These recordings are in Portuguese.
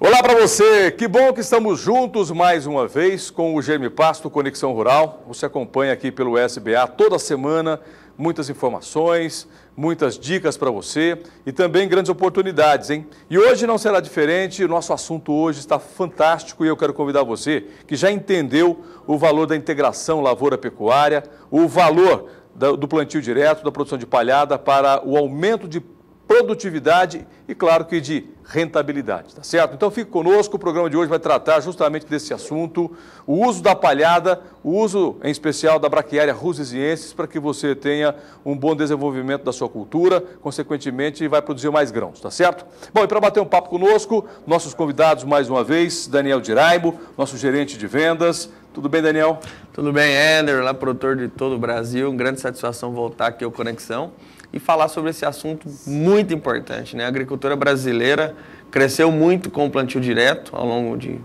Olá para você, que bom que estamos juntos mais uma vez com o Germipasto Conexão Rural. Você acompanha aqui pelo SBA toda semana, muitas informações, muitas dicas para você e também grandes oportunidades, hein? E hoje não será diferente, o nosso assunto hoje está fantástico e eu quero convidar você que já entendeu o valor da integração lavoura-pecuária, o valor do plantio direto, da produção de palhada para o aumento de produtividade e, claro, que de rentabilidade, tá certo? Então fique conosco, o programa de hoje vai tratar justamente desse assunto, o uso da palhada, o uso em especial da Braquiária rusesiensis para que você tenha um bom desenvolvimento da sua cultura, consequentemente vai produzir mais grãos, tá certo? Bom, e para bater um papo conosco, nossos convidados mais uma vez, Daniel Diraibo, nosso gerente de vendas. Tudo bem, Daniel? Tudo bem, Ender, lá produtor de todo o Brasil, grande satisfação voltar aqui ao Conexão e falar sobre esse assunto muito importante, né? A agricultura brasileira cresceu muito com o plantio direto ao longo de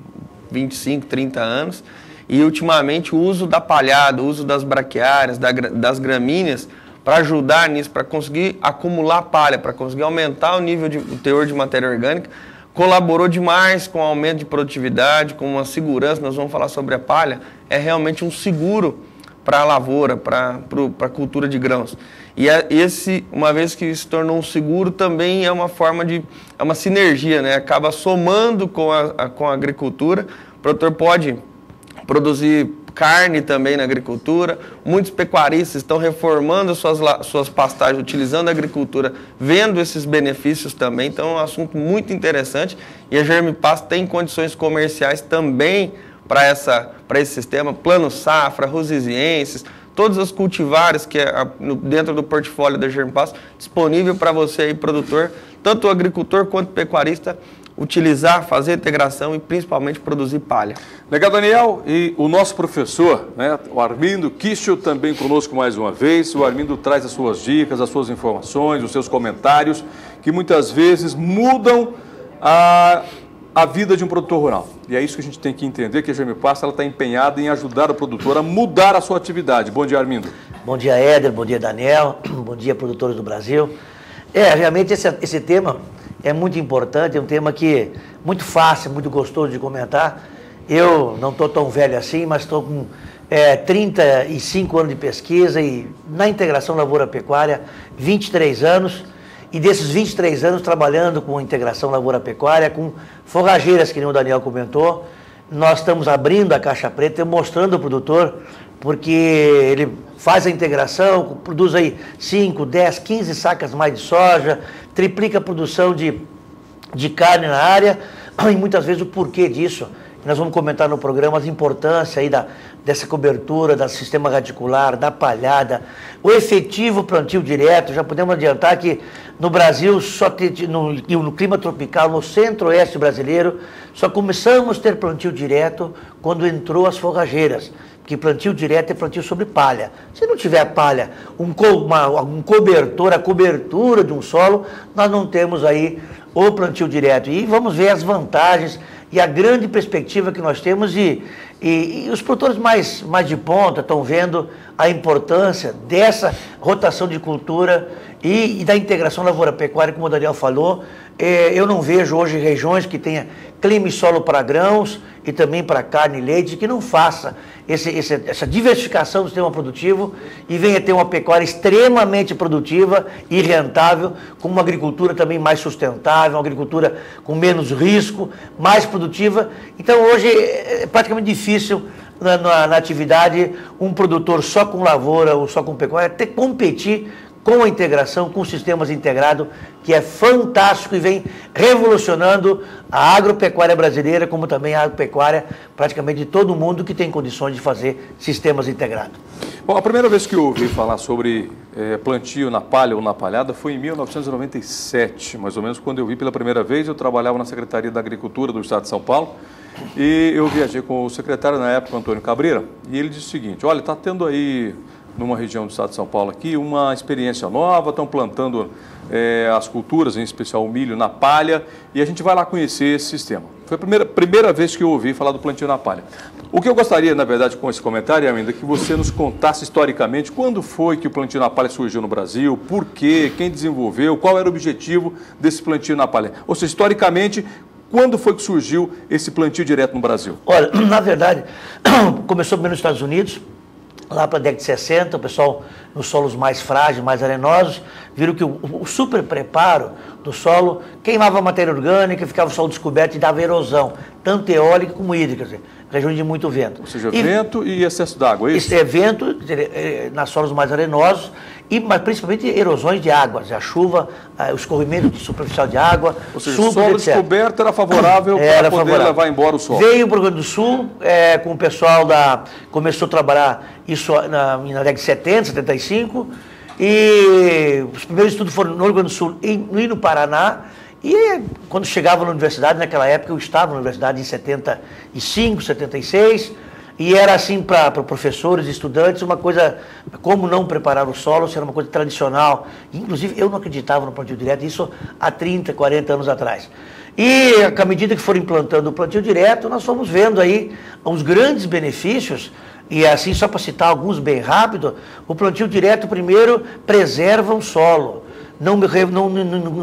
25, 30 anos e ultimamente o uso da palhada, o uso das braquiárias, das gramíneas para ajudar nisso, para conseguir acumular palha, para conseguir aumentar o teor de matéria orgânica, colaborou demais com o aumento de produtividade, com uma segurança. Nós vamos falar sobre a palha, é realmente um seguro para a lavoura, para a cultura de grãos. E uma vez que se tornou um seguro, também é uma forma é uma sinergia, né? Acaba somando com a agricultura. O produtor pode produzir carne também na agricultura. Muitos pecuaristas estão reformando suas pastagens, utilizando a agricultura, vendo esses benefícios também. Então é um assunto muito interessante e a Germipasto tem condições comerciais também para esse sistema, plano safra, rusesiensis, todas as cultivares que dentro do portfólio da Germipasto, disponível para você aí, produtor, tanto o agricultor quanto o pecuarista, utilizar, fazer integração e principalmente produzir palha. Legal, Daniel. E o nosso professor, né, o Armindo Kischel, também conosco mais uma vez. O Armindo traz as suas dicas, as suas informações, os seus comentários, que muitas vezes mudam a vida de um produtor rural. E é isso que a gente tem que entender, que a Germipasto está empenhada em ajudar o produtor a mudar a sua atividade. Bom dia, Armindo. Bom dia, Éder. Bom dia, Daniel. Bom dia, produtores do Brasil. Realmente esse tema é muito importante, é um tema que é muito fácil, muito gostoso de comentar. Eu não estou tão velho assim, mas estou com 35 anos de pesquisa e na integração lavoura-pecuária, 23 anos. E desses 23 anos trabalhando com integração lavoura-pecuária, com forrageiras, que nem o Daniel comentou, nós estamos abrindo a caixa preta e mostrando ao produtor, porque ele faz a integração, produz aí 5, 10, 15 sacas mais de soja, triplica a produção de carne na área, e muitas vezes o porquê disso. Nós vamos comentar no programa a importância aí dessa cobertura, do sistema radicular, da palhada, o efetivo plantio direto. Já podemos adiantar que no Brasil, no clima tropical, no centro-oeste brasileiro, só começamos a ter plantio direto quando entrou as forrageiras. Porque plantio direto é plantio sobre palha. Se não tiver palha, um cobertor, a cobertura de um solo, nós não temos aí o plantio direto. E vamos ver as vantagens e a grande perspectiva que nós temos e os produtores mais de ponta estão vendo a importância dessa rotação de cultura e da integração lavoura-pecuária, como o Daniel falou. Eu não vejo hoje regiões que tenha clima e solo para grãos e também para carne e leite, que não faça essa diversificação do sistema produtivo e venha ter uma pecuária extremamente produtiva e rentável, com uma agricultura também mais sustentável, uma agricultura com menos risco, mais produtiva. Então hoje é praticamente difícil na atividade um produtor só com lavoura ou só com pecuária ter que competir com a integração, com sistemas integrados, que é fantástico e vem revolucionando a agropecuária brasileira, como também a agropecuária praticamente de todo mundo que tem condições de fazer sistemas integrados. Bom, a primeira vez que eu ouvi falar sobre plantio na palha ou na palhada foi em 1997, mais ou menos, quando eu vi pela primeira vez. Eu trabalhava na Secretaria da Agricultura do Estado de São Paulo e eu viajei com o secretário na época, Antônio Cabreira, e ele disse o seguinte: olha, está tendo aí numa região do estado de São Paulo aqui, uma experiência nova, estão plantando as culturas, em especial o milho, na palha, e a gente vai lá conhecer esse sistema. Foi a primeira vez que eu ouvi falar do plantio na palha. O que eu gostaria, na verdade, com esse comentário, ainda, que você nos contasse historicamente quando foi que o plantio na palha surgiu no Brasil, por quê, quem desenvolveu, qual era o objetivo desse plantio na palha. Ou seja, historicamente, Quando foi que surgiu esse plantio direto no Brasil? Olha, na verdade, começou primeiro nos Estados Unidos, lá para a década de 60, o pessoal nos solos mais frágeis, mais arenosos, viram que o super preparo do solo queimava a matéria orgânica, ficava o solo descoberto e dava erosão, tanto eólica como hídrica, quer dizer, região de muito vento. Ou seja, vento e excesso d'água, é isso? Isso é vento, nas solos mais arenosos, mas principalmente erosões de água, a chuva, o escorrimento superficial de água, ou seja, o solo descoberto era favorável para poder levar embora o solo. Veio para o Rio Grande do Sul, com o pessoal começou a trabalhar isso na década de 70, 75, e os primeiros estudos foram no Rio Grande do Sul e no Paraná. E quando chegava na universidade, naquela época eu estava na universidade em 75, 76, e era assim para professores e estudantes uma coisa, como não preparar o solo, isso era uma coisa tradicional. Inclusive eu não acreditava no plantio direto, isso há 30, 40 anos atrás. E à medida que foram implantando o plantio direto, nós fomos vendo aí os grandes benefícios. E assim, só para citar alguns bem rápido, o plantio direto primeiro preserva o solo. Não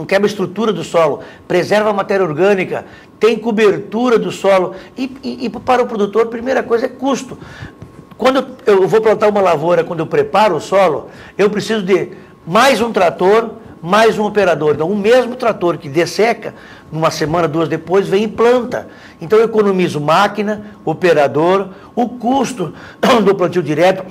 quebra a estrutura do solo, preserva a matéria orgânica, tem cobertura do solo. E para o produtor, a primeira coisa é custo. Quando eu vou plantar uma lavoura, quando eu preparo o solo, eu preciso de mais um trator, mais um operador. Então, o mesmo trator que desseca, numa semana, duas depois, vem e planta. Então, eu economizo máquina, operador, o custo do plantio direto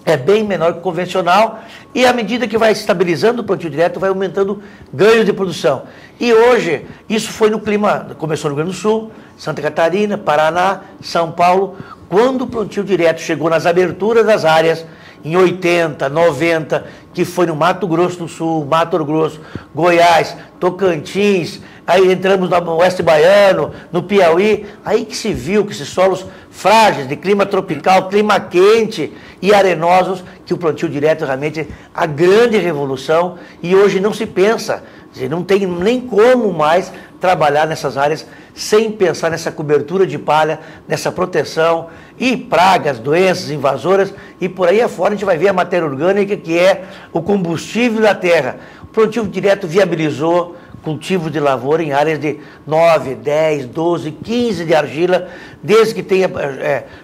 é bem menor que o convencional, e à medida que vai estabilizando o plantio direto, vai aumentando ganhos de produção. E hoje, isso foi no clima, começou no Rio Grande do Sul, Santa Catarina, Paraná, São Paulo, quando o plantio direto chegou nas aberturas das áreas, em 80, 90, que foi no Mato Grosso do Sul, Mato Grosso, Goiás, Tocantins, aí entramos no Oeste Baiano, no Piauí, aí que se viu que esses solos frágeis, de clima tropical, clima quente e arenosos, que o plantio direto realmente é a grande revolução, e hoje não se pensa, não tem nem como mais trabalhar nessas áreas sem pensar nessa cobertura de palha, nessa proteção, e pragas, doenças, invasoras, e por aí afora a gente vai ver a matéria orgânica, que é o combustível da terra. O plantio direto viabilizou cultivos de lavoura em áreas de 9, 10, 12, 15 de argila, desde que tenha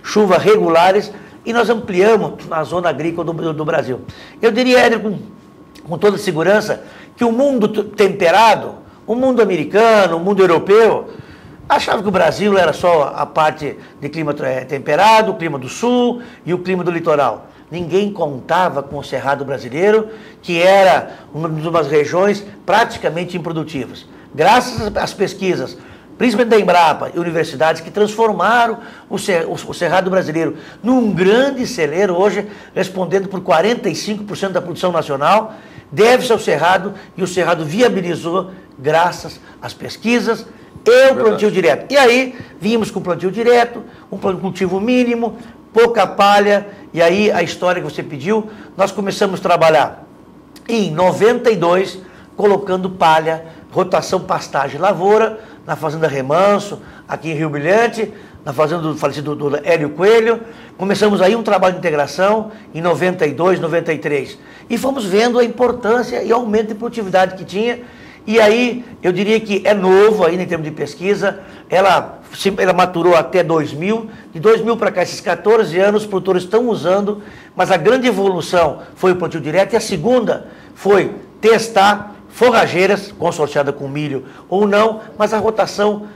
chuvas regulares, e nós ampliamos a zona agrícola do Brasil. Eu diria, Éder, com toda segurança, que o mundo temperado, o mundo americano, o mundo europeu, achava que o Brasil era só a parte de clima temperado, o clima do sul e o clima do litoral. Ninguém contava com o Cerrado brasileiro, que era uma das regiões praticamente improdutivas. Graças às pesquisas, principalmente da Embrapa e universidades, que transformaram o Cerrado brasileiro num grande celeiro, hoje respondendo por 45% da produção nacional, deve-se ao Cerrado, e o Cerrado viabilizou graças às pesquisas e o plantio direto. E aí, vimos com o plantio direto, um cultivo mínimo, pouca palha, e aí a história que você pediu, nós começamos a trabalhar em 92, colocando palha, rotação pastagem lavoura, na fazenda Remanso, aqui em Rio Brilhante, na fazenda do falecido do Hélio Coelho. Começamos aí um trabalho de integração em 92, 93, e fomos vendo a importância e aumento de produtividade que tinha. E aí, eu diria que é novo ainda em termos de pesquisa, ela maturou até 2000, de 2000 para cá, esses 14 anos, os produtores estão usando, mas a grande evolução foi o plantio direto, e a segunda foi testar forrageiras, consorciada com milho ou não, mas a rotação,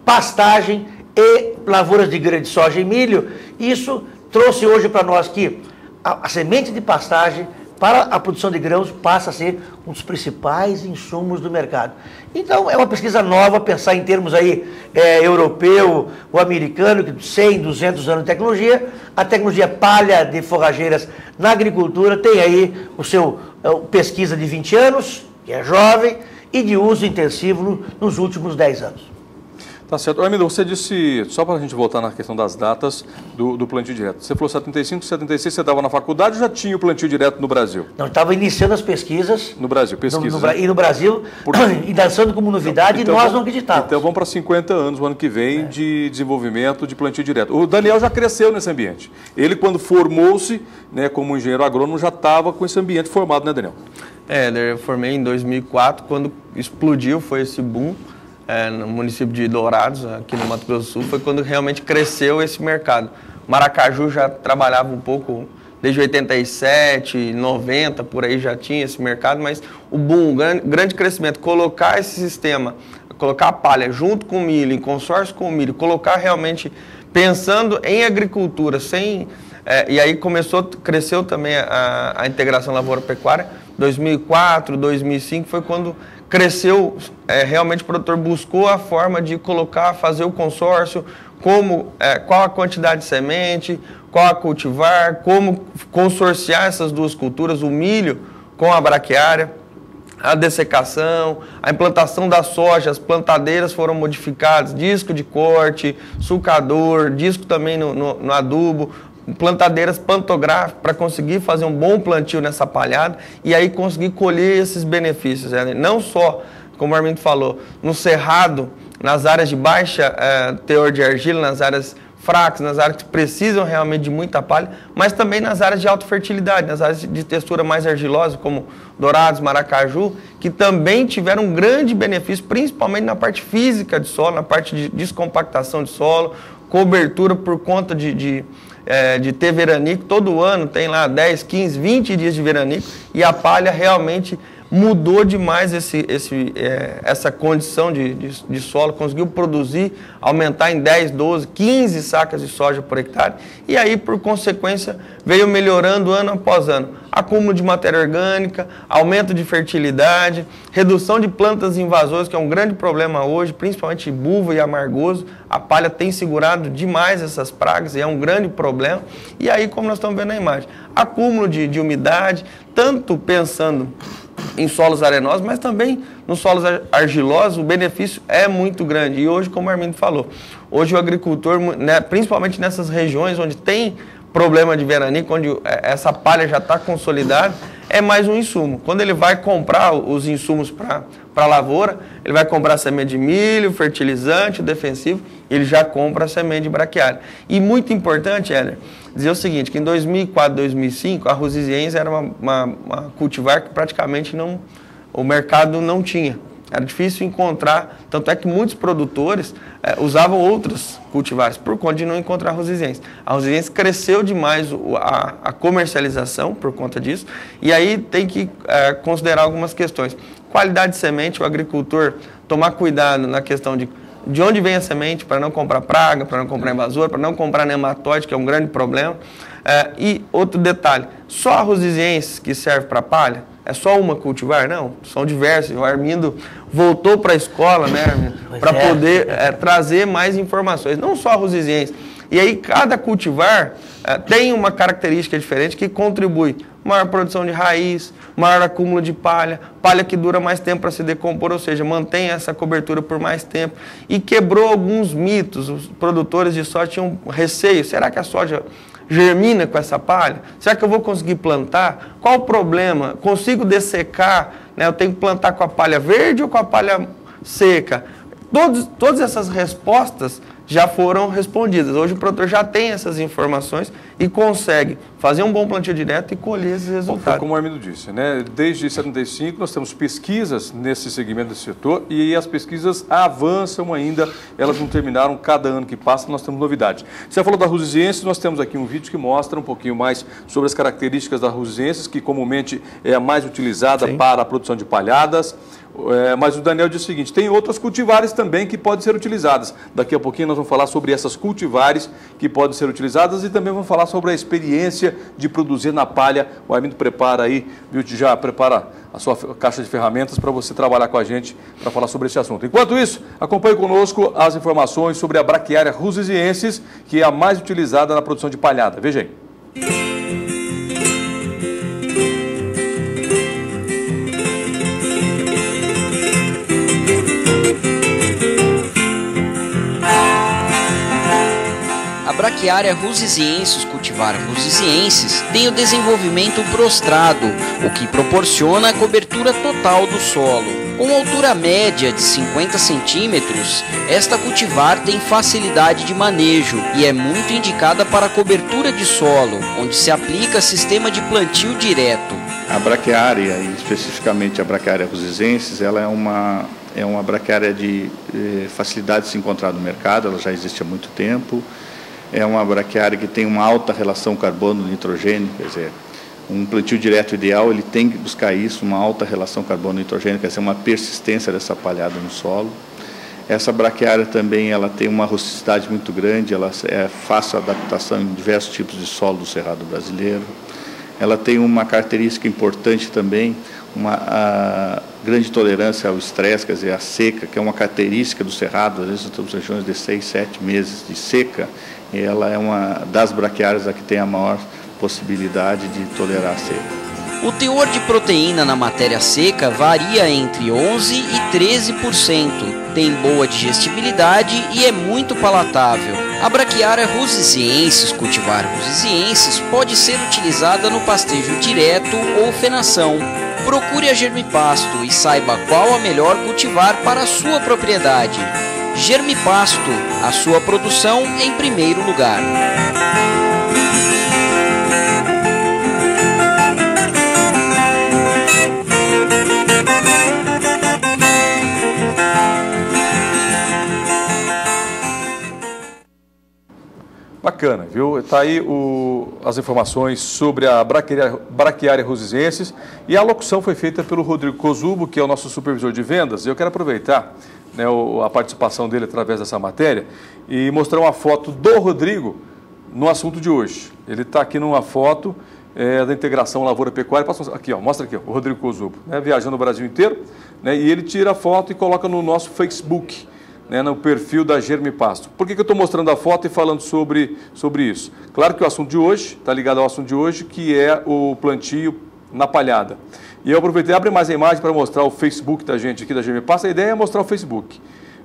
pastagem e lavouras de grã de soja e milho. Isso trouxe hoje para nós que a semente de pastagem para a produção de grãos passa a ser um dos principais insumos do mercado. Então, é uma pesquisa nova, pensar em termos aí europeu ou americano, que 100, 200 anos de tecnologia. A tecnologia palha de forrageiras na agricultura tem aí o seu pesquisa de 20 anos, que é jovem, e de uso intensivo nos últimos 10 anos. Tá certo. Armindo, você disse, só para a gente voltar na questão das datas do plantio direto, você falou 75, 76, você estava na faculdade ou já tinha o plantio direto no Brasil? Não, estava iniciando as pesquisas. No Brasil, pesquisas. E no Brasil, e dançando como novidade, então, nós não acreditávamos. Então vamos para 50 anos, o ano que vem, de desenvolvimento de plantio direto. O Daniel já cresceu nesse ambiente. Ele, quando formou-se, né, como engenheiro agrônomo, já estava com esse ambiente formado, né, Daniel? Eu formei em 2004, quando explodiu, foi esse boom no município de Dourados, aqui no Mato Grosso do Sul, foi quando realmente cresceu esse mercado. Maracaju já trabalhava um pouco desde 87, 90, por aí já tinha esse mercado, mas o boom, o grande crescimento, colocar esse sistema, colocar a palha junto com o milho, em consórcio com o milho, colocar realmente pensando em agricultura, e aí cresceu também a integração lavoura-pecuária. 2004, 2005 foi quando cresceu, realmente o produtor buscou a forma de fazer o consórcio, qual a quantidade de semente, qual a cultivar, como consorciar essas duas culturas, o milho com a braquiária, a dessecação, a implantação da soja, as plantadeiras foram modificadas, disco de corte, sulcador, disco também no adubo, plantadeiras pantográficas para conseguir fazer um bom plantio nessa palhada e aí conseguir colher esses benefícios. Não só, como o Armindo falou, no cerrado, nas áreas de baixa teor de argila, nas áreas fracas, nas áreas que precisam realmente de muita palha, mas também nas áreas de alta fertilidade, nas áreas de textura mais argilosa, como Dourados, Maracaju, que também tiveram um grande benefício, principalmente na parte física de solo, na parte de descompactação de solo, cobertura por conta de ter veranico. Todo ano tem lá 10, 15, 20 dias de veranico e a palha realmente mudou demais essa condição de solo, conseguiu produzir, aumentar em 10, 12, 15 sacas de soja por hectare e aí, por consequência, veio melhorando ano após ano. Acúmulo de matéria orgânica, aumento de fertilidade, redução de plantas invasoras, que é um grande problema hoje, principalmente buva e amargoso. A palha tem segurado demais essas pragas e é um grande problema. E aí, como nós estamos vendo na imagem, acúmulo de umidade, tanto pensando em solos arenosos, mas também nos solos argilosos, o benefício é muito grande. E hoje, como o Armindo falou, hoje o agricultor, principalmente nessas regiões onde tem problema de veranico, onde essa palha já está consolidada, é mais um insumo. Quando ele vai comprar os insumos para a lavoura, ele vai comprar semente de milho, fertilizante, defensivo, ele já compra a semente de braquiária. E muito importante, Éder, dizer o seguinte, que em 2004, 2005, a Rusiziense era uma cultivar que praticamente o mercado não tinha. Era difícil encontrar, tanto é que muitos produtores usavam outros cultivares por conta de não encontrar a Rusiziense. A Rusiziense cresceu demais a comercialização por conta disso, e aí tem que considerar algumas questões. Qualidade de semente, o agricultor tomar cuidado na questão de onde vem a semente, para não comprar praga, para não comprar invasor, para não comprar nematóide, que é um grande problema. E outro detalhe, só a Rusiziense que serve para palha? É só uma cultivar? Não, são diversas. O Armindo voltou para a escola, né, Armindo, para poder trazer mais informações, não só a Rusiziense. E aí cada cultivar tem uma característica diferente que contribui. Maior produção de raiz, maior acúmulo de palha, palha que dura mais tempo para se decompor, ou seja, mantém essa cobertura por mais tempo. E quebrou alguns mitos. Os produtores de soja tinham receio. Será que a soja germina com essa palha? Será que eu vou conseguir plantar? Qual o problema? Consigo dessecar? Eu tenho que plantar com a palha verde ou com a palha seca? Todas essas respostas já foram respondidas. Hoje o produtor já tem essas informações e consegue fazer um bom plantio direto e colher esses resultados. Como o Armindo disse, né? Desde 75 nós temos pesquisas nesse segmento desse setor e as pesquisas avançam ainda, elas não terminaram, cada ano que passa nós temos novidades. Você falou da Rusiziense, nós temos aqui um vídeo que mostra um pouquinho mais sobre as características da Rusiziense, que comumente é a mais utilizada para a produção de palhadas. Mas o Daniel diz o seguinte, tem outras cultivares também que podem ser utilizadas. Daqui a pouquinho nós vamos falar sobre essas cultivares que podem ser utilizadas e também vamos falar sobre a experiência de produzir na palha. O Armindo prepara aí, viu, já prepara a sua caixa de ferramentas para você trabalhar com a gente para falar sobre esse assunto. Enquanto isso, acompanhe conosco as informações sobre a braquiária Rusiziensis, que é a mais utilizada na produção de palhada. Veja aí. A braquiária Rusiziensis, cultivar Rusiziensis, tem o desenvolvimento prostrado, o que proporciona a cobertura total do solo. Com altura média de 50 centímetros, esta cultivar tem facilidade de manejo e é muito indicada para a cobertura de solo, onde se aplica sistema de plantio direto. A braquiária, e especificamente a braquiária Rusiziensis, ela é uma é uma braquiária de facilidade de se encontrar no mercado, ela já existe há muito tempo. É uma braquiária que tem uma alta relação carbono-nitrogênio, quer dizer, um plantio direto ideal, ele tem que buscar isso, uma alta relação carbono-nitrogênio, quer dizer, uma persistência dessa palhada no solo. Essa braquiária também ela tem uma rusticidade muito grande, ela é fácil adaptação em diversos tipos de solo do Cerrado brasileiro. Ela tem uma característica importante também, uma grande tolerância ao estresse, quer dizer, a seca, que é uma característica do Cerrado. Às vezes nós temos regiões de 6, 7 meses de seca, e ela é uma das braquiárias a que tem a maior possibilidade de tolerar a seca. O teor de proteína na matéria seca varia entre 11% e 13%, tem boa digestibilidade e é muito palatável. A braquiária rusiziensis, cultivar rusiziensis, pode ser utilizada no pastejo direto ou fenação. Procure a Germipasto e saiba qual a melhor cultivar para a sua propriedade. Germipasto, a sua produção em primeiro lugar. Bacana, viu? Está aí as informações sobre a braquiária rusiziensis, e a locução foi feita pelo Rodrigo Kozubo, que é o nosso supervisor de vendas. Eu quero aproveitar, né, a participação dele através dessa matéria e mostrar uma foto do Rodrigo no assunto de hoje. Ele está aqui numa foto da integração lavoura-pecuária. Aqui, ó, mostra aqui, ó, o Rodrigo Kozubo, né, viajando o Brasil inteiro, né, e ele tira a foto e coloca no nosso Facebook, né, no perfil da Germipasto. Por que eu estou mostrando a foto e falando sobre isso? Claro que o assunto de hoje está ligado ao assunto de hoje, que é o plantio na palhada. E eu aproveitei, abre mais a imagem para mostrar o Facebook da gente aqui da Germipasto. A ideia é mostrar o Facebook.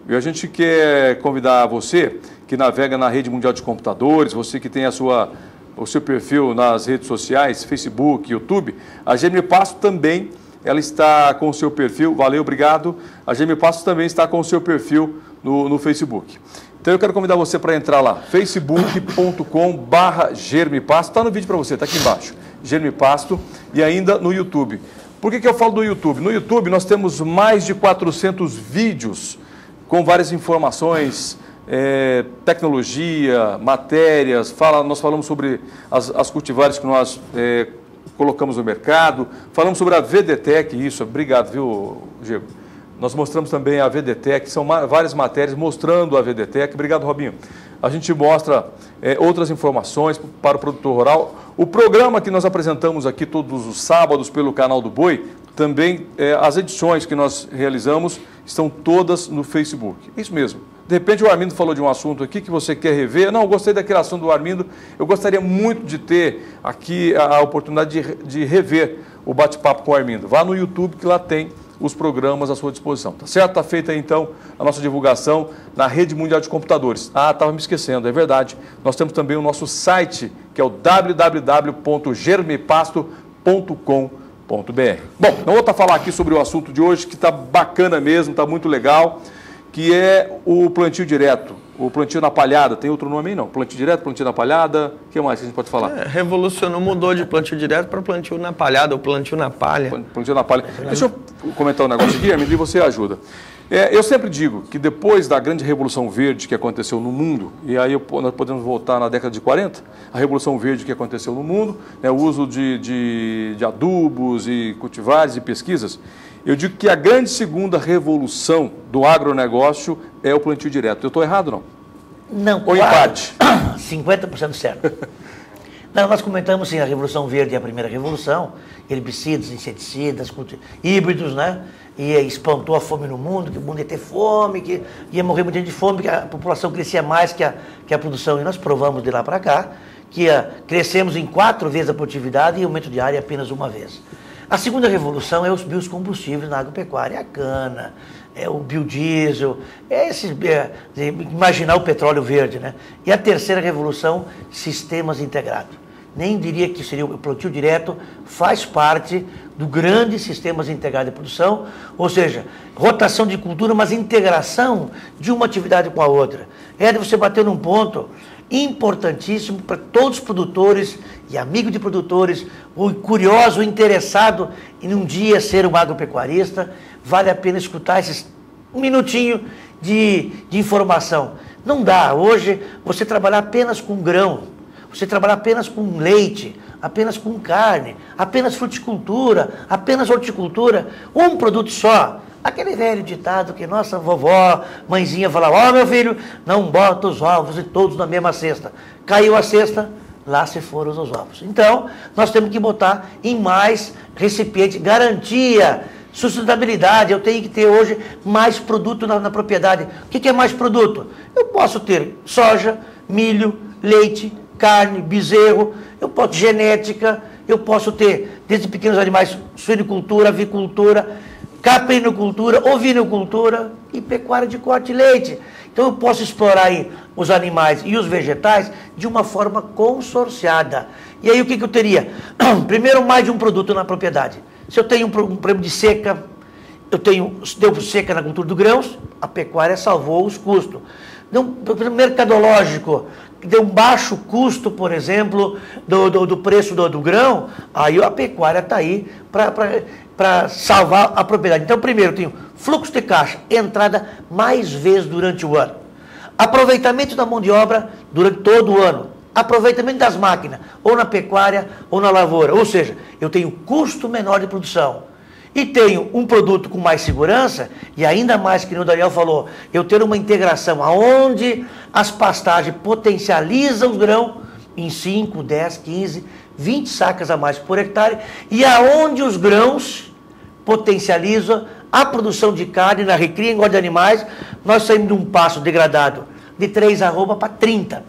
E a gente quer convidar você que navega na rede mundial de computadores, você que tem o seu perfil nas redes sociais, Facebook, YouTube, a Germipasto também, ela está com o seu perfil, valeu, obrigado. A Germipasto também está com o seu perfil no Facebook. Então eu quero convidar você para entrar lá, facebook.com/Germipasto, está no vídeo para você, está aqui embaixo, Germipasto, e ainda no YouTube. Por que eu falo do YouTube? No YouTube nós temos mais de 400 vídeos com várias informações, tecnologia, matérias, nós falamos sobre as cultivares que nós colocamos no mercado, falamos sobre a VDTEC, isso, obrigado, viu, Diego? Nós mostramos também a VDTEC, são várias matérias mostrando a VDTEC. Obrigado, Robinho. A gente mostra outras informações para o produtor rural. O programa que nós apresentamos aqui todos os sábados pelo canal do Boi, também as edições que nós realizamos estão todas no Facebook. Isso mesmo. De repente o Armindo falou de um assunto aqui que você quer rever. Não, eu gostei daquele assunto do Armindo. Eu gostaria muito de ter aqui a oportunidade de rever o bate-papo com o Armindo. Vá no YouTube que lá tem os programas à sua disposição, tá certo? Está feita então a nossa divulgação na Rede Mundial de Computadores. Ah, estava me esquecendo, é verdade. Nós temos também o nosso site, que é o www.germipasto.com.br. Bom, não vou falar aqui sobre o assunto de hoje, que está bacana mesmo, está muito legal, que é o plantio direto, o plantio na palhada. Tem outro nome aí não? Plantio direto, plantio na palhada, o que mais que a gente pode falar? Revolucionou, mudou de plantio direto para plantio na palhada, ou plantio na palha. Plantio na palha. Deixa eu comentar um negócio aqui, Armindo, e você ajuda. Eu sempre digo que depois da grande Revolução Verde que aconteceu no mundo, e aí nós podemos voltar na década de 40, a Revolução Verde que aconteceu no mundo, o uso de adubos e cultivares e pesquisas, eu digo que a grande segunda revolução do agronegócio é o plantio direto. Eu estou errado, não? Não, ou empate? 50% certo. Não, nós comentamos sim, a Revolução Verde é a primeira revolução, herbicidas, inseticidas, híbridos, né? E espantou a fome no mundo, que o mundo ia ter fome, que ia morrer muita gente de fome, que a população crescia mais que a produção. E nós provamos de lá para cá que crescemos em 4 vezes a produtividade e aumento de área apenas 1 vez. A segunda revolução é os biocombustíveis na agropecuária, é a cana, é o biodiesel, imaginar o petróleo verde, né? E a terceira revolução, sistemas integrados. Nem diria que seria o plantio direto, faz parte do grande sistemas integrados de produção, ou seja, rotação de cultura, mas integração de uma atividade com a outra. Você bateu num ponto importantíssimo para todos os produtores e amigos de produtores, o curioso, o interessado em um dia ser um agropecuarista. Vale a pena escutar esses um minutinho de informação. Não dá hoje você trabalhar apenas com grão, você trabalhar apenas com leite, apenas com carne, apenas fruticultura, apenas horticultura, um produto só. Aquele velho ditado que nossa vovó, mãezinha falava, ó meu filho, não bota os ovos e todos na mesma cesta. Caiu a cesta, lá se foram os ovos. Então, nós temos que botar em mais recipientes, garantia, sustentabilidade. Eu tenho que ter hoje mais produto na propriedade. O que é mais produto? Eu posso ter soja, milho, leite, carne, bezerro, eu posso genética, eu posso ter desde pequenos animais, suinicultura, avicultura, caprinocultura, ovinocultura e pecuária de corte e leite. Então eu posso explorar aí os animais e os vegetais de uma forma consorciada. E aí o que eu teria? Primeiro, mais de um produto na propriedade. Se eu tenho um problema de seca, deu seca na cultura do grãos, a pecuária salvou os custos. Deu um mercadológico, deu um baixo custo, por exemplo, do preço do grão, aí a pecuária está aí para salvar a propriedade. Então, primeiro, eu tenho fluxo de caixa, entrada mais vezes durante o ano. Aproveitamento da mão de obra durante todo o ano. Aproveitamento das máquinas, ou na pecuária ou na lavoura. Ou seja, eu tenho custo menor de produção. E tenho um produto com mais segurança, e ainda mais, que o Daniel falou, eu ter uma integração onde as pastagens potencializam os grãos em 5, 10, 15, 20 sacas a mais por hectare, e aonde os grãos potencializam a produção de carne na recria e engorda de animais, nós saímos de um passo degradado de 3 arroba para 30.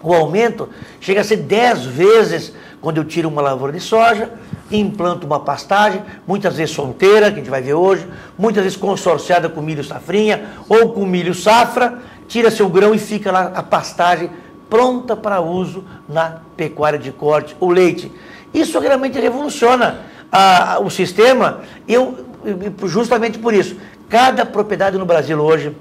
O aumento chega a ser 10 vezes quando eu tiro uma lavoura de soja, implanto uma pastagem, muitas vezes solteira, que a gente vai ver hoje, muitas vezes consorciada com milho safrinha ou com milho safra, tira seu grão e fica lá a pastagem pronta para uso na pecuária de corte ou leite. Isso realmente revoluciona o sistema, justamente por isso. Cada propriedade no Brasil hoje,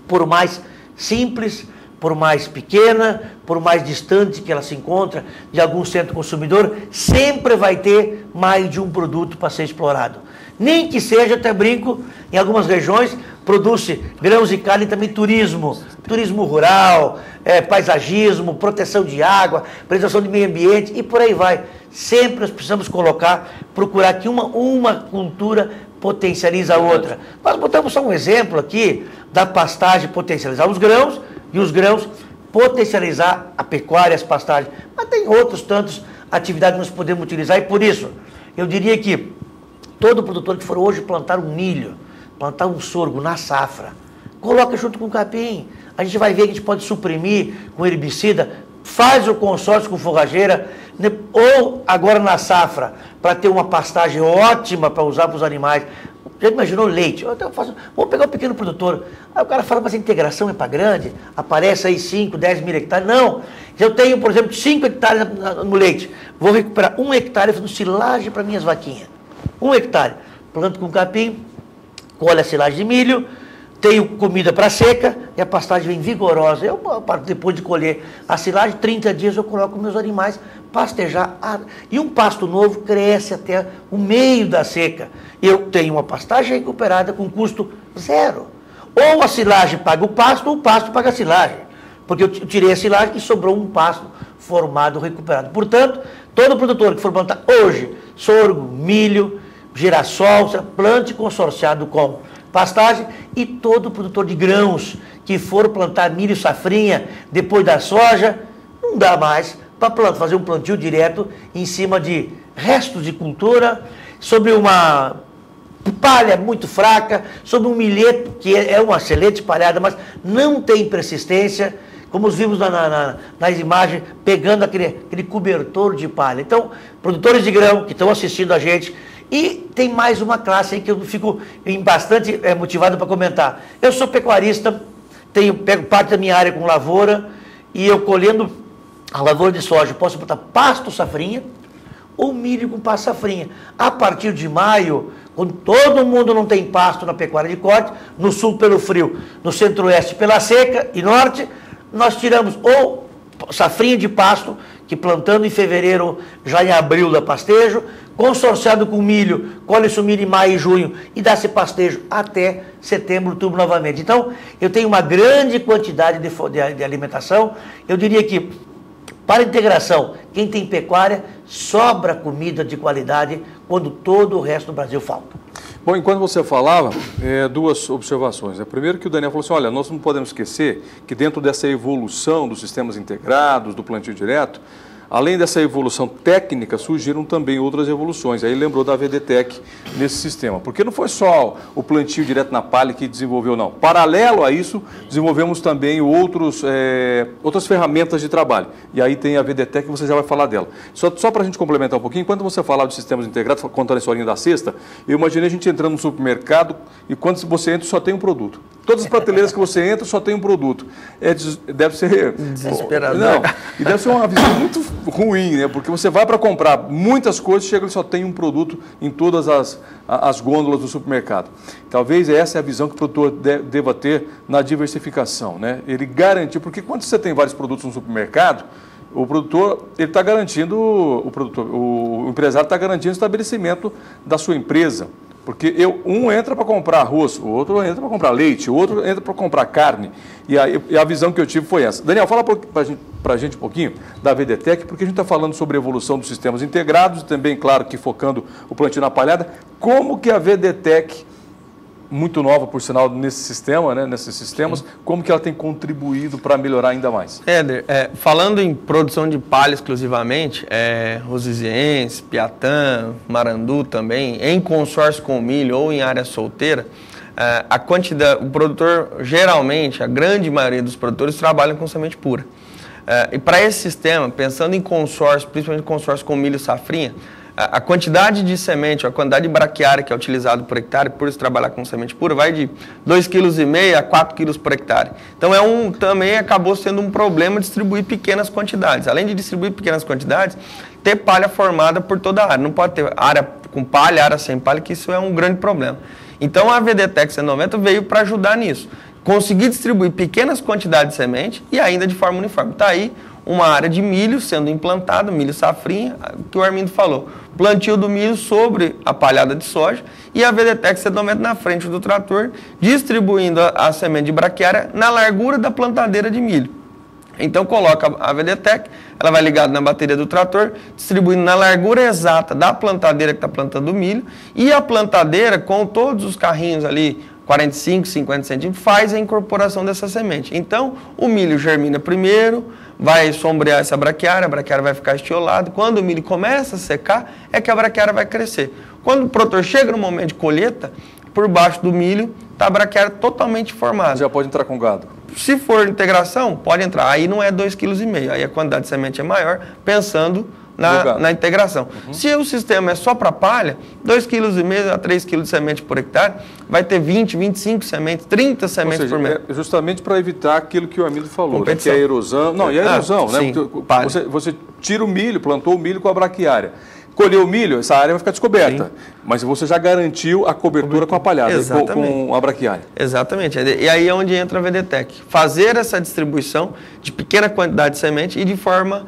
por mais simples, por mais pequena, por mais distante que ela se encontra de algum centro consumidor, sempre vai ter mais de um produto para ser explorado. Nem que seja, até brinco, em algumas regiões, produz grãos e carne também turismo rural, paisagismo, proteção de água, preservação de meio ambiente e por aí vai. Sempre nós precisamos procurar que uma cultura potencializa a outra. Nós botamos só um exemplo aqui da pastagem potencializar os grãos, e os grãos potencializar a pecuária, as pastagens. Mas tem outros tantos atividades que nós podemos utilizar e por isso eu diria que todo produtor que for hoje plantar um milho, plantar um sorgo na safra, coloca junto com o capim. A gente vai ver que a gente pode suprimir com herbicida, faz o consórcio com forrageira, ou agora na safra, para ter uma pastagem ótima para usar para os animais. Já imaginou leite? Vamos pegar um pequeno produtor. Aí o cara fala, mas a integração é para grande? Aparece aí 5, 10 mil hectares. Não. Eu tenho, por exemplo, 5 hectares no leite. Vou recuperar 1 hectare fazendo silagem para minhas vaquinhas. 1 hectare. Planto com capim, colho a silagem de milho, tenho comida para seca e a pastagem vem vigorosa. Depois de colher a silagem, 30 dias eu coloco meus animais pastejar. E um pasto novo cresce até o meio da seca. Eu tenho uma pastagem recuperada com custo zero. Ou a silagem paga o pasto, ou o pasto paga a silagem. Porque eu tirei a silagem e sobrou um pasto formado, recuperado. Portanto, todo produtor que for plantar hoje sorgo, milho, girassol, plante consorciado com pastagem, e todo produtor de grãos que for plantar milho safrinha depois da soja, não dá mais para fazer um plantio direto em cima de restos de cultura, sobre uma palha muito fraca, sobre um milheto que é uma excelente espalhada, mas não tem persistência, como vimos nas imagens, pegando aquele cobertor de palha. Então, produtores de grão que estão assistindo a gente, e tem mais uma classe aí que eu fico bastante motivado para comentar. Eu sou pecuarista, pego parte da minha área com lavoura, e eu colhendo a lavoura de soja, posso botar pasto safrinha ou milho com pasto safrinha. A partir de maio, quando todo mundo não tem pasto na pecuária de corte, no sul pelo frio, no centro-oeste pela seca e norte, nós tiramos ou safrinha de pasto, que plantando em fevereiro, já em abril dá pastejo, consorciado com milho, colhe-se o milho em maio e junho e dá-se pastejo até setembro, outubro novamente. Então, eu tenho uma grande quantidade de alimentação. Eu diria que, para a integração, quem tem pecuária, sobra comida de qualidade quando todo o resto do Brasil falta. Bom, enquanto você falava, duas observações. Primeiro que o Daniel falou assim, olha, nós não podemos esquecer que dentro dessa evolução dos sistemas integrados, do plantio direto, além dessa evolução técnica, surgiram também outras evoluções. Aí lembrou da VDTEC nesse sistema. Porque não foi só o plantio direto na palha que desenvolveu, não. Paralelo a isso, desenvolvemos também outras ferramentas de trabalho. E aí tem a VDTEC, que você já vai falar dela. Só para a gente complementar um pouquinho, enquanto você falava de sistemas integrados, contando a historinha da cesta, eu imaginei a gente entrando no supermercado e quando você entra só tem um produto. Todas as prateleiras que você entra só tem um produto. Deve ser... Desesperador. Não, e deve ser uma visão muito ruim, né? Porque você vai para comprar muitas coisas, chega e só tem um produto em todas as gôndolas do supermercado. Talvez essa é a visão que o produtor deva ter na diversificação, né? Ele garantir, porque quando você tem vários produtos no supermercado, o produtor, ele está garantindo, o empresário está garantindo o estabelecimento da sua empresa. Porque um entra para comprar arroz, o outro entra para comprar leite, o outro entra para comprar carne. E a visão que eu tive foi essa. Daniel, fala para a gente um pouquinho da VDTEC, porque a gente está falando sobre a evolução dos sistemas integrados, e também, claro, que focando o plantio na palhada. Como que a VDTEC, muito nova, por sinal, nesse sistema, né, nesses sistemas, como que ela tem contribuído para melhorar ainda mais? Éder, falando em produção de palha exclusivamente, Rosiziense, Piatã, Marandu também, em consórcio com milho ou em área solteira, a quantidade, o produtor, geralmente, a grande maioria dos produtores trabalham com semente pura. E para esse sistema, pensando em consórcio, principalmente consórcio com milho e safrinha, a quantidade de semente, a quantidade de braquiária que é utilizado por hectare, por se trabalhar com semente pura, vai de 2,5 kg a 4 kg por hectare. Então também acabou sendo um problema distribuir pequenas quantidades. Além de distribuir pequenas quantidades, ter palha formada por toda a área. Não pode ter área com palha, área sem palha, que isso é um grande problema. Então a VDTEC 190 veio para ajudar nisso. Conseguir distribuir pequenas quantidades de semente e ainda de forma uniforme. Está aí uma área de milho sendo implantada, milho safrinha, que o Armindo falou. Plantio do milho sobre a palhada de soja e a VDTEC 190 na frente do trator, distribuindo a semente de braquiária na largura da plantadeira de milho. Então coloca a VDTEC, ela vai ligada na bateria do trator, distribuindo na largura exata da plantadeira que está plantando o milho, e a plantadeira, com todos os carrinhos ali, 45, 50 centímetros, faz a incorporação dessa semente. Então, o milho germina primeiro, vai sombrear essa braquiária, a braquiária vai ficar estiolada. Quando o milho começa a secar, é que a braquiária vai crescer. Quando o produtor chega no momento de colheita, por baixo do milho está a braquiária totalmente formada. Já pode entrar com gado? Se for integração, pode entrar. Aí não é 2,5 kg, aí a quantidade de semente é maior, pensando na integração. Se o sistema é só para palha, 2,5 kg a 3 kg de semente por hectare, vai ter 20, 25 sementes, 30 sementes por mês. É justamente para evitar aquilo que o Armindo falou, né, que é a erosão. Não, e a erosão, né? Sim, você tira o milho, plantou o milho com a braquiária. Colheu o milho, essa área vai ficar descoberta. Sim. Mas você já garantiu a cobertura com a palhada, com a braquiária. Exatamente. E aí é onde entra a VDTEC. Fazer essa distribuição de pequena quantidade de semente e de forma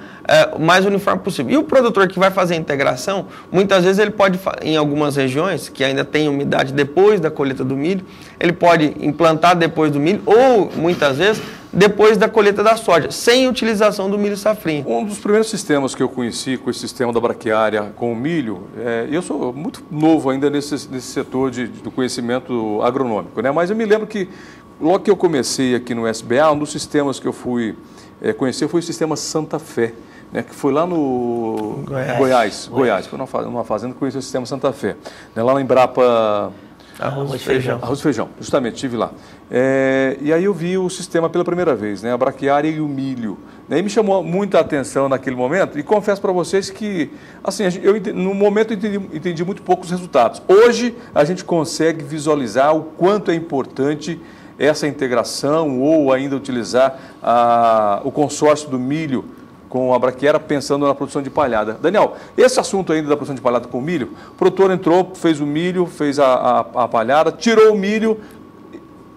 mais uniforme possível. E o produtor que vai fazer a integração, muitas vezes ele pode, em algumas regiões, que ainda tem umidade depois da colheita do milho, ele pode implantar depois do milho ou, muitas vezes, depois da colheita da soja, sem utilização do milho safrinha. Um dos primeiros sistemas que eu conheci com esse sistema da braquiária com o milho, eu sou muito novo ainda nesse setor do conhecimento agronômico, né? Mas eu me lembro que logo que eu comecei aqui no SBA, um dos sistemas que eu fui conhecer foi o sistema Santa Fé, né? Que foi lá no Goiás. Foi numa fazenda que conheci o sistema Santa Fé, né? Lá na Embrapa... Arroz e feijão. Arroz e feijão, justamente, estive lá. E aí eu vi o sistema pela primeira vez, né? A braquiária e o milho. E me chamou muita atenção naquele momento e confesso para vocês que, assim, no momento eu entendi muito poucos resultados. Hoje a gente consegue visualizar o quanto é importante essa integração ou ainda utilizar o consórcio do milho com a braquiária, pensando na produção de palhada. Daniel, esse assunto ainda da produção de palhada com milho, o produtor entrou, fez o milho, fez a palhada, tirou o milho.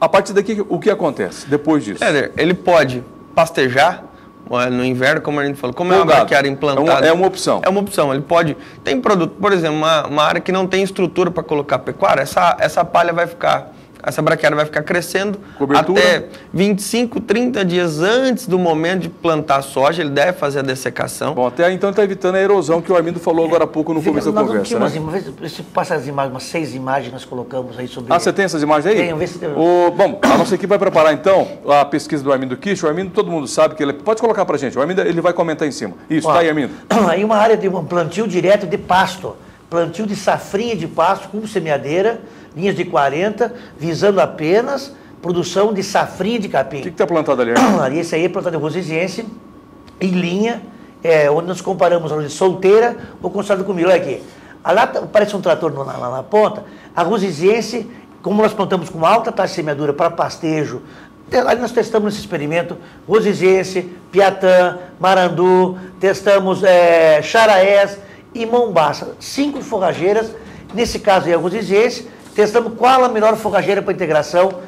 A partir daqui, o que acontece depois disso? Ele pode pastejar, no inverno, como a gente falou, como é uma braquiária implantada. É uma opção. É uma opção. Ele pode... Tem produto, por exemplo, uma área que não tem estrutura para colocar pecuária, essa palha vai ficar... Essa braquiária vai ficar crescendo Cobertura. até 25, 30 dias antes do momento de plantar soja, ele deve fazer a dessecação. Bom, até então está evitando a erosão que o Armindo falou agora há pouco no começo da conversa, né? Se passa as imagens, umas 6 imagens nós colocamos aí sobre... Ah, você tem essas imagens aí? Tenho, vê se tem. Bom, a nossa equipe vai preparar então a pesquisa do Armindo Kish. O Armindo, todo mundo sabe que ele... Pode colocar pra gente, o Armindo ele vai comentar em cima. Isso, tá aí, Armindo. Aí uma área de um plantio direto de pasto, plantio de safrinha de pasto com semeadeira, linhas de 40, visando apenas produção de safrinha de capim. O que está plantado ali? Ali, esse aí é plantado rosiziense, em linha, onde nós comparamos a rosiziense solteira ou concentrada com milho. Olha aqui, lá parece um trator na ponta. A rosiziense, como nós plantamos com alta taxa de semeadura para pastejo, aí nós testamos nesse experimento rosiziense, piatã, marandu, testamos charaés e mombaça. 5 forrageiras, nesse caso aí a rosiziense. Testamos qual a melhor forrageira para integração,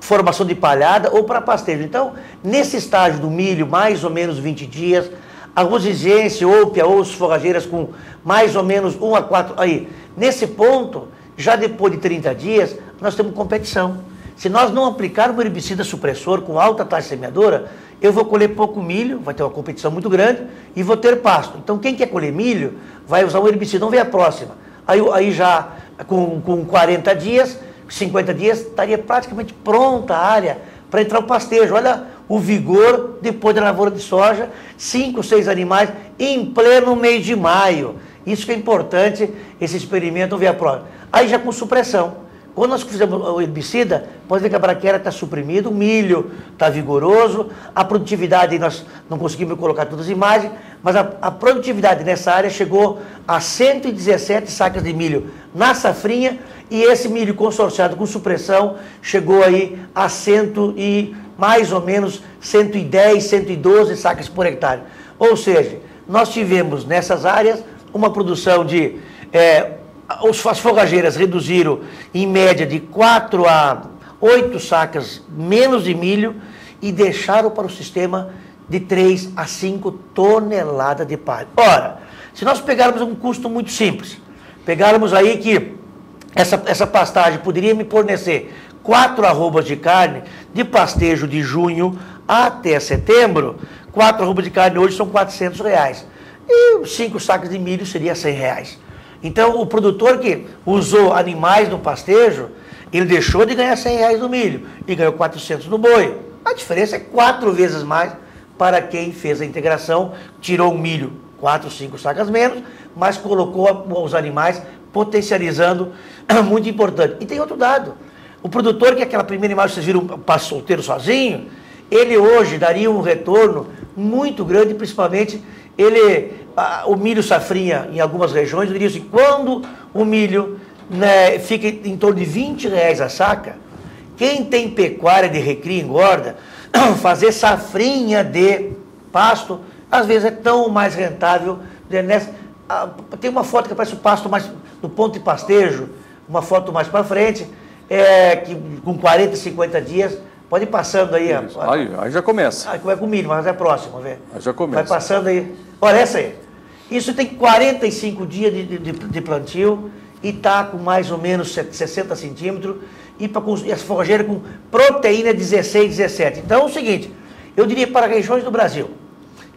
formação de palhada ou para pastejo. Então, nesse estágio do milho, mais ou menos 20 dias, a rosiziense, ópia ou as forrageiras com mais ou menos 1 a 4... Aí, nesse ponto, já depois de 30 dias, nós temos competição. Se nós não aplicarmos um herbicida supressor com alta taxa semeadora, eu vou colher pouco milho, vai ter uma competição muito grande, e vou ter pasto. Então, quem quer colher milho, vai usar um herbicida. Vamos ver a próxima. Aí já... Com 40 dias, 50 dias, estaria praticamente pronta a área para entrar o pastejo. Olha o vigor depois da lavoura de soja, 5, 6 animais em pleno mês de maio. Isso que é importante, esse experimento, vamos ver a prova. Aí já com supressão. Quando nós fizemos o herbicida, pode ver que a braquiária está suprimida, o milho está vigoroso, a produtividade, nós não conseguimos colocar todas as imagens, mas a produtividade nessa área chegou a 117 sacas de milho na safrinha, e esse milho consorciado com supressão chegou aí a mais ou menos 110, 112 sacas por hectare. Ou seja, nós tivemos nessas áreas uma produção de... As forrageiras reduziram em média de 4 a 8 sacas menos de milho e deixaram para o sistema de 3 a 5 toneladas de palha. Ora, se nós pegarmos um custo muito simples, pegarmos aí que essa pastagem poderia me fornecer 4 arrobas de carne de pastejo de junho até setembro, 4 arrobas de carne hoje são R$400. E 5 sacas de milho seria R$100. Então, o produtor que usou animais no pastejo, ele deixou de ganhar R$100 no milho e ganhou 400 no boi. A diferença é 4 vezes mais para quem fez a integração, tirou o milho 4, 5 sacas menos, mas colocou os animais potencializando, muito importante. E tem outro dado, o produtor que aquela primeira imagem, vocês viram o pasto solteiro sozinho, ele hoje daria um retorno muito grande, principalmente o milho safrinha em algumas regiões, eu diria assim, quando o milho fica em torno de R$20 a saca, quem tem pecuária de recria e engorda, fazer safrinha de pasto, às vezes é tão mais rentável. Tem uma foto que aparece o pasto mais no ponto de pastejo, uma foto mais para frente, que com 40, 50 dias, pode ir passando aí. Aí já começa. Aí vai com o milho, mas é próximo, vê. Aí já começa. Vai passando aí. Olha essa aí. Isso tem 45 dias de plantio e está com mais ou menos 60 centímetros e as forrageiras com proteína 16, 17. Então é o seguinte, eu diria para regiões do Brasil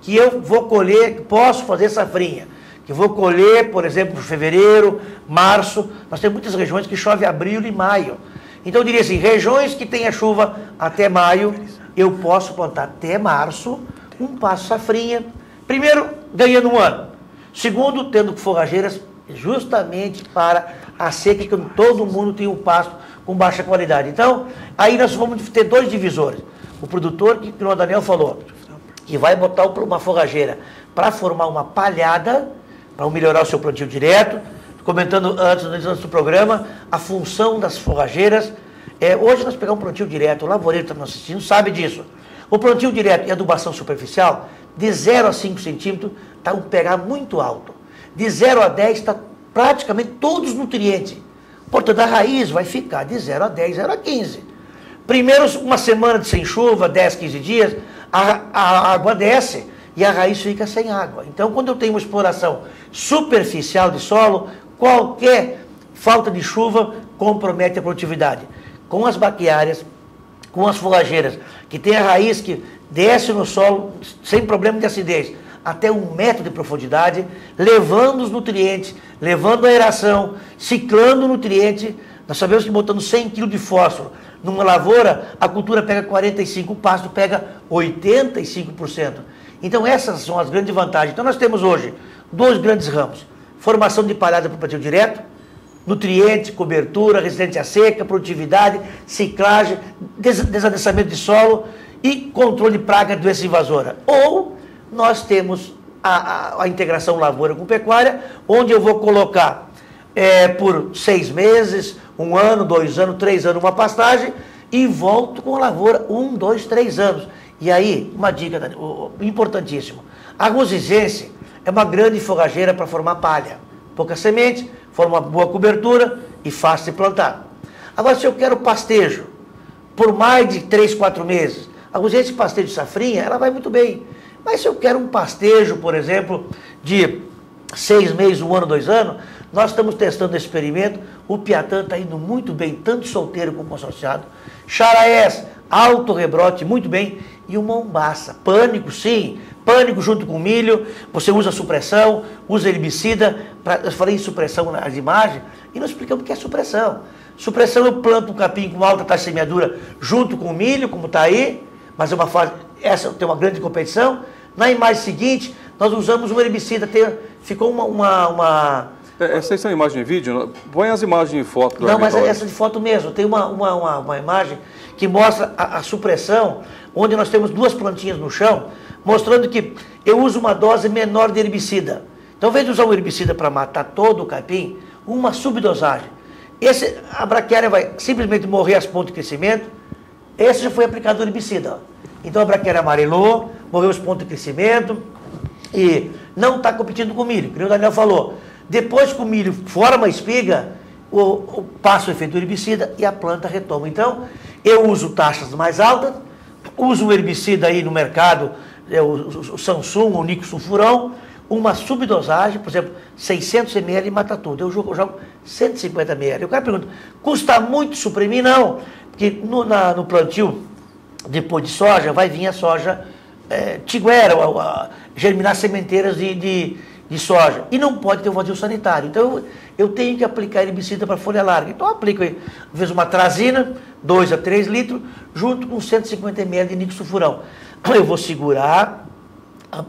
que eu vou colher, posso fazer safrinha, que vou colher, por exemplo, fevereiro, março, nós temos muitas regiões que chove abril e maio. Então eu diria assim, regiões que tenha chuva até maio, eu posso plantar até março um pasto safrinha. Primeiro, ganhando um ano. Segundo, tendo forrageiras justamente para a seca, que todo mundo tem um pasto com baixa qualidade. Então, aí nós vamos ter 2 divisores. O produtor, que o Daniel falou, que vai botar uma forrageira para formar uma palhada, para melhorar o seu plantio direto. Comentando antes do programa, a função das forrageiras. Hoje nós pegamos um plantio direto, o lavoureiro que está nos assistindo sabe disso. O plantio direto e adubação superficial, de 0 a 5 centímetros, está um pH muito alto. De 0 a 10 está praticamente todos os nutrientes. Portanto, a raiz vai ficar de 0 a 10, 0 a 15. Primeiro, uma semana sem chuva, 10, 15 dias, a água desce e a raiz fica sem água. Então, quando eu tenho uma exploração superficial de solo, qualquer falta de chuva compromete a produtividade. Com as braquiárias, com as forrageiras, que tem a raiz que desce no solo sem problema de acidez, até 1 metro de profundidade, levando os nutrientes, levando a aeração, ciclando o nutriente. Nós sabemos que botando 100 kg de fósforo numa lavoura, a cultura pega 45%, o pasto pega 85%. Então essas são as grandes vantagens. Então nós temos hoje 2 grandes ramos: formação de palhada para o plantio direto, nutriente, cobertura, resistência à seca, produtividade, ciclagem, desadensamento de solo e controle de praga, doença invasora. Ou nós temos a integração lavoura com pecuária, onde eu vou colocar por 6 meses, 1 ano, 2 anos, 3 anos uma pastagem e volto com a lavoura 1, 2, 3 anos. E aí, uma dica importantíssima: a Ruzizense é uma grande forrageira para formar palha. Pouca semente, forma uma boa cobertura e fácil de plantar. Agora, se eu quero pastejo por mais de 3, 4 meses, a Ruzizense pastejo de safrinha, ela vai muito bem. Mas se eu quero um pastejo, por exemplo, de 6 meses, 1 ano, 2 anos, nós estamos testando esse experimento. O Piatã está indo muito bem, tanto solteiro como associado. Charaés, alto rebrote, muito bem. E o Mombaça, pânico, sim, pânico junto com milho. Você usa supressão, usa herbicida. Eu falei em supressão nas imagens e não explicamos o que é supressão. Supressão, eu planto um capim com alta taxa de semeadura junto com o milho, como está aí, mas é uma fase, essa tem uma grande competição. Na imagem seguinte, nós usamos um herbicida, ficou uma Essas são imagens de vídeo? Põe as imagens de foto. Não, mas essa de foto mesmo. Tem uma imagem que mostra a supressão, onde nós temos 2 plantinhas no chão, mostrando que eu uso uma dose menor de herbicida. Então, ao invés de usar um herbicida para matar todo o capim, uma subdosagem. A braquiária vai simplesmente morrer as pontas de crescimento. Esse já foi aplicado o herbicida. Ó. Então, a braquiária amarelou, morreu os pontos de crescimento e não está competindo com o milho, como o Daniel falou. Depois que o milho forma a espiga, passa o efeito herbicida e a planta retoma. Então, eu uso taxas mais altas, uso um herbicida aí no mercado, o Samsung, o Nicosulfurão, uma subdosagem, por exemplo, 600 ml e mata tudo. Eu jogo 150 ml. O cara pergunta, custa muito suprimir? Não, porque no plantio, depois de soja, vai vir a soja tiguera, germinar sementeiras de soja. E não pode ter um vazio sanitário. Então, eu tenho que aplicar herbicida para folha larga. Então, eu aplico aí, às vezes, uma trazina, 2 a 3 litros, junto com 150 ml de nicosulfurão. Eu vou segurar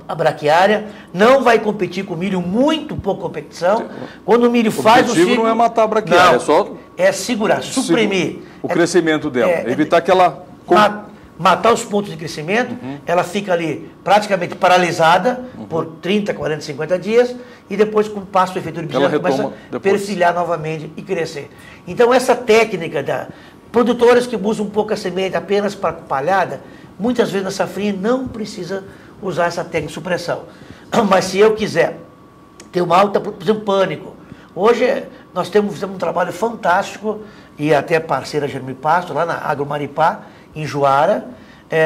a braquiária, não vai competir com o milho, muito pouca competição. Quando o milho faz o ciclo... O objetivo não é matar a braquiária, não, é só... É segurar, suprimir. O crescimento dela, evitar que ela... Matar os pontos de crescimento, ela fica ali praticamente paralisada por 30, 40, 50 dias e depois, com o passo do efeito herbicida, ela começa a perfilhar novamente e crescer. Então, essa técnica produtores que usam pouca semente apenas para palhada, muitas vezes na safrinha não precisa usar essa técnica de supressão. Mas se eu quiser ter uma alta, por exemplo, pânico. Hoje nós fizemos um trabalho fantástico e até a parceira Germipasto, lá na Agromaripá, em Juara,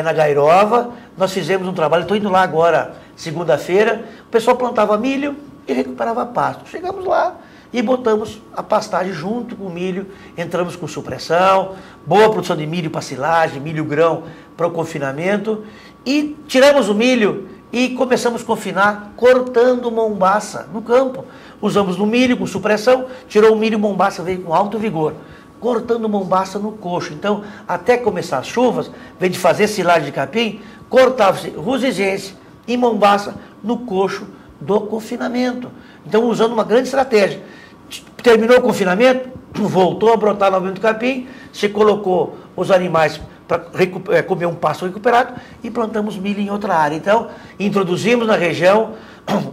na Gairova, nós fizemos um trabalho, estou indo lá agora, segunda-feira, o pessoal plantava milho e recuperava pasto. Chegamos lá e botamos a pastagem junto com o milho, entramos com supressão, boa produção de milho para silagem, milho grão para o confinamento, e tiramos o milho e começamos a confinar cortando mombaça no campo. Usamos no milho com supressão, tirou o milho, mombaça veio com alto vigor. Cortando mombaça no coxo. Então, até começar as chuvas, em vez de fazer silagem de capim, cortava-se Ruzizense e mombaça no coxo do confinamento. Então, usando uma grande estratégia. Terminou o confinamento, voltou a brotar novamente o capim, se colocou os animais para comer um pasto recuperado e plantamos milho em outra área. Então, introduzimos na região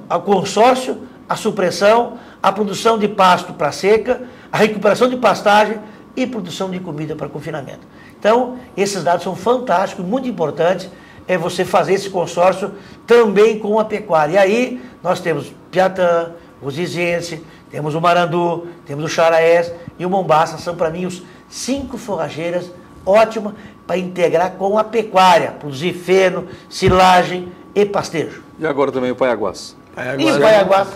o consórcio, a supressão, a produção de pasto para seca, a recuperação de pastagem e produção de comida para confinamento. Então, esses dados são fantásticos, muito importantes, você fazer esse consórcio também com a pecuária. E aí, nós temos Piatã, Ruzizense, temos o Marandu, temos o Charaés e o Mombaça, são para mim os 5 forrageiras ótima para integrar com a pecuária, produzir feno, silagem e pastejo. E agora também o Paiaguás. E o Paiaguás.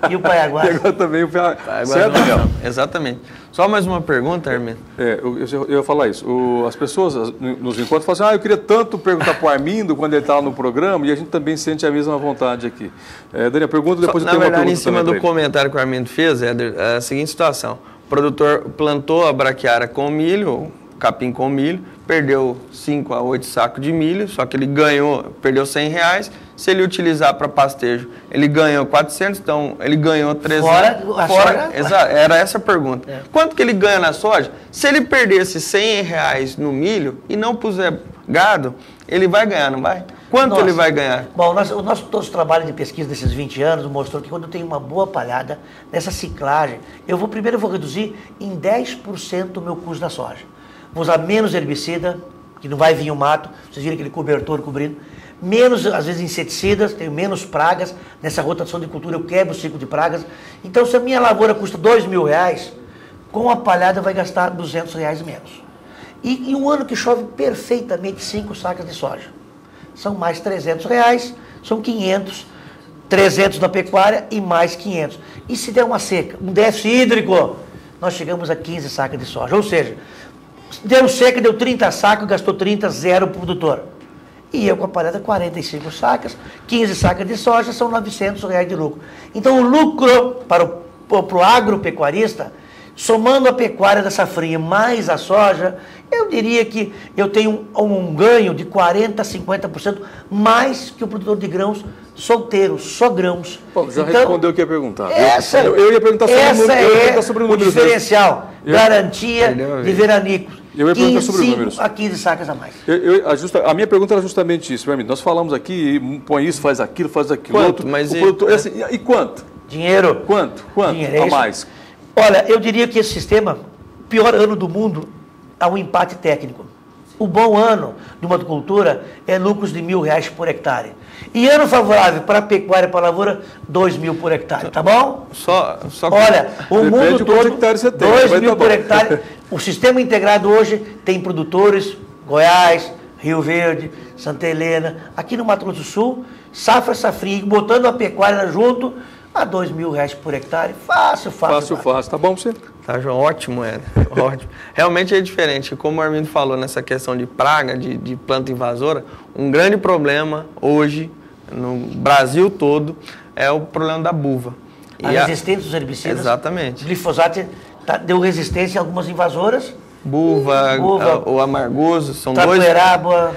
E o Paiaguás. E agora também o Paiaguás. Certo, não, Daniel? Exatamente. Só mais uma pergunta, Armin. Eu ia falar isso. As pessoas nos encontros falam assim, eu queria tanto perguntar para o Armindo quando ele está lá no programa, e a gente também sente a mesma vontade aqui. Daniel, pergunta, depois eu tenho uma pergunta. Na verdade, em cima do comentário que o Armindo fez, é a seguinte situação. O produtor plantou a braquiária com milho, capim com milho, perdeu 5 a 8 sacos de milho, só que ele perdeu R$100. Se ele utilizar para pastejo, ele ganhou 400, então ele ganhou 300. Soja? Exato, era essa a pergunta. Quanto que ele ganha na soja? Se ele perdesse R$100 no milho e não puser gado, ele vai ganhar, não vai? Quanto ele vai ganhar? Bom, o nosso trabalho de pesquisa desses 20 anos mostrou que quando eu tenho uma boa palhada nessa ciclagem, primeiro eu vou reduzir em 10% o meu custo da soja. Vou usar menos herbicida, que não vai vir o mato, vocês viram aquele cobertor cobrindo, menos, às vezes, inseticidas, tenho menos pragas, nessa rotação de cultura eu quebro o ciclo de pragas. Então, se a minha lavoura custa R$2.000, com a palhada vai gastar R$200 menos. E um ano que chove perfeitamente 5 sacas de soja. São mais R$300, são 500, 300 na pecuária e mais 500. E se der uma seca, um déficit hídrico, nós chegamos a 15 sacas de soja. Ou seja, deu seca, deu 30 sacos, gastou 30, zero para o produtor. E eu com a palhada 45 sacas, 15 sacas de soja, são R$900 de lucro. Então o lucro para o agropecuarista, somando a pecuária da safrinha mais a soja, eu diria que eu tenho um ganho de 40% a 50% mais que o produtor de grãos solteiro, só grãos. Bom, já respondeu o que ia perguntar. Eu ia perguntar sobre o número. O diferencial, garantia de veranicos. Eu ia perguntar sobre os números. A 15 sacas a mais. A minha pergunta era justamente isso, Armindo. Nós falamos aqui, põe isso, faz aquilo, quanto? outro. Mas e quanto? Dinheiro. Quanto Dinheiro, a mais? Olha, eu diria que esse sistema, pior ano do mundo, há um empate técnico. O bom ano de uma cultura é lucros de R$1.000 por hectare. E ano favorável para a pecuária e para a lavoura, 2.000 por hectare, tá bom? Olha, o mundo todo, 2.000 por hectare. O sistema integrado hoje tem produtores, Goiás, Rio Verde, Santa Helena, aqui no Mato Grosso do Sul, safrinha, botando a pecuária junto, a R$2.000 por hectare, fácil. Tá bom você? Tá, João, ótimo, ótimo. Realmente é diferente, como o Armindo falou nessa questão de praga, de planta invasora, um grande problema hoje, no Brasil todo, é o problema da buva. A resistência dos herbicidas. Exatamente. O glifosato deu resistência a algumas invasoras. Buva, o amargoso, são Tapueraba,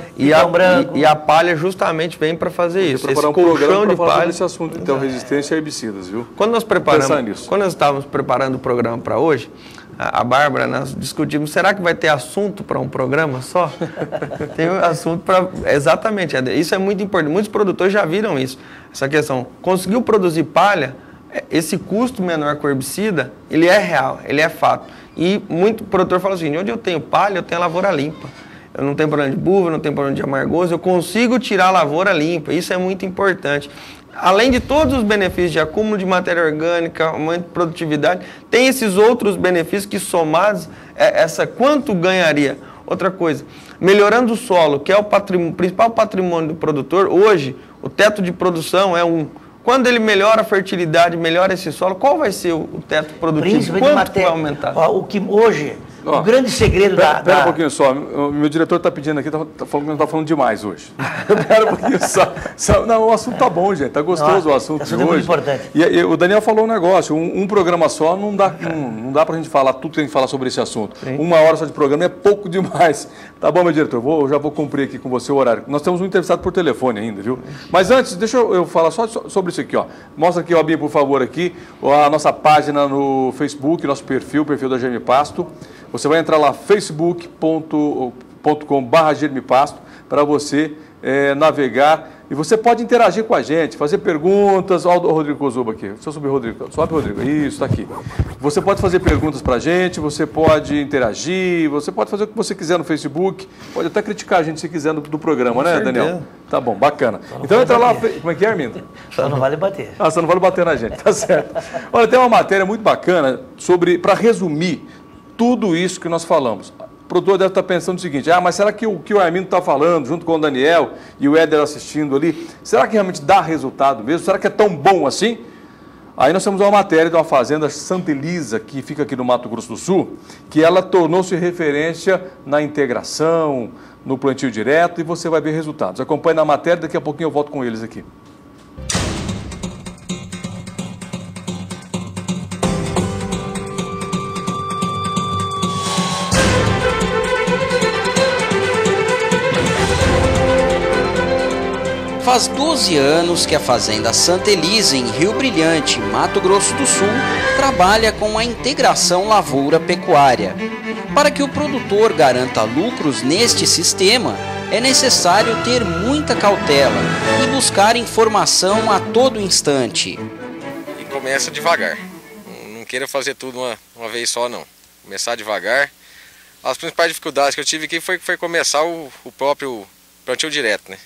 branco. E a palha justamente vem para fazer isso. Esse colchão de palha. Esse assunto, então, resistência a herbicidas, viu? Quando nós estávamos preparando o programa para hoje, a Bárbara, nós discutimos, será que vai ter assunto para um programa só? Tem assunto para... Exatamente, isso é muito importante. Muitos produtores já viram isso, essa questão. Conseguiu produzir palha, esse custo menor com o herbicida, ele é real, ele é fato. E muito produtor fala assim, onde eu tenho palha, eu tenho a lavoura limpa. Eu não tenho problema de buva, não tenho problema de amargoso, eu consigo tirar a lavoura limpa. Isso é muito importante. Além de todos os benefícios de acúmulo de matéria orgânica, aumento de produtividade, tem esses outros benefícios que somados, quanto ganharia? Outra coisa, melhorando o solo, que é o principal patrimônio do produtor, hoje o teto de produção é 1. Quando ele melhora a fertilidade, melhora esse solo, qual vai ser o teto produtivo? Quanto vai aumentar? O que hoje, o grande segredo Pera um pouquinho só, o meu diretor está pedindo aqui, tá falando que não está falando demais hoje. Pera um pouquinho só. Não, o assunto tá bom, gente, tá gostoso o assunto de hoje. É muito importante. E o Daniel falou um negócio, um programa só não dá para a gente falar tudo que tem que falar sobre esse assunto. Sim. 1 hora só de programa é pouco demais. Tá bom, meu diretor, já vou cumprir aqui com você o horário. Nós temos um entrevistado por telefone ainda, viu? Mas antes, deixa eu falar só sobre isso aqui, ó. Mostra aqui, Albinha, por favor, aqui, a nossa página no Facebook, nosso perfil, o perfil da Germipasto. Você vai entrar lá, facebook.com/germipasto, para você navegar. E você pode interagir com a gente, fazer perguntas. Olha o Rodrigo Kozuba aqui. Deixa eu subir, Rodrigo. Sobe, Rodrigo. Isso, está aqui. Você pode fazer perguntas para a gente, você pode interagir, você pode fazer o que você quiser no Facebook. Pode até criticar a gente se quiser do programa, né, Daniel? Tá bom, bacana. Então entra lá. Como é que é, Armindo? Só não vale bater. Só não vale bater na gente, tá certo. Olha, tem uma matéria muito bacana para resumir tudo isso que nós falamos. O produtor deve estar pensando o seguinte, mas será que o que o Armindo está falando, junto com o Daniel e o Éder assistindo ali, será que realmente dá resultado mesmo? Será que é tão bom assim? Aí nós temos uma matéria de uma fazenda Santa Elisa, que fica aqui no Mato Grosso do Sul, que ela tornou-se referência na integração, no plantio direto, e você vai ver resultados. Acompanhe na matéria, daqui a pouquinho eu volto com eles aqui. Faz 12 anos que a Fazenda Santa Elisa, em Rio Brilhante, Mato Grosso do Sul, trabalha com a integração lavoura-pecuária. Para que o produtor garanta lucros neste sistema, é necessário ter muita cautela e buscar informação a todo instante. E começa devagar. Não queira fazer tudo uma vez só, não. Começar devagar. As principais dificuldades que eu tive aqui foi começar o próprio plantio direto, né?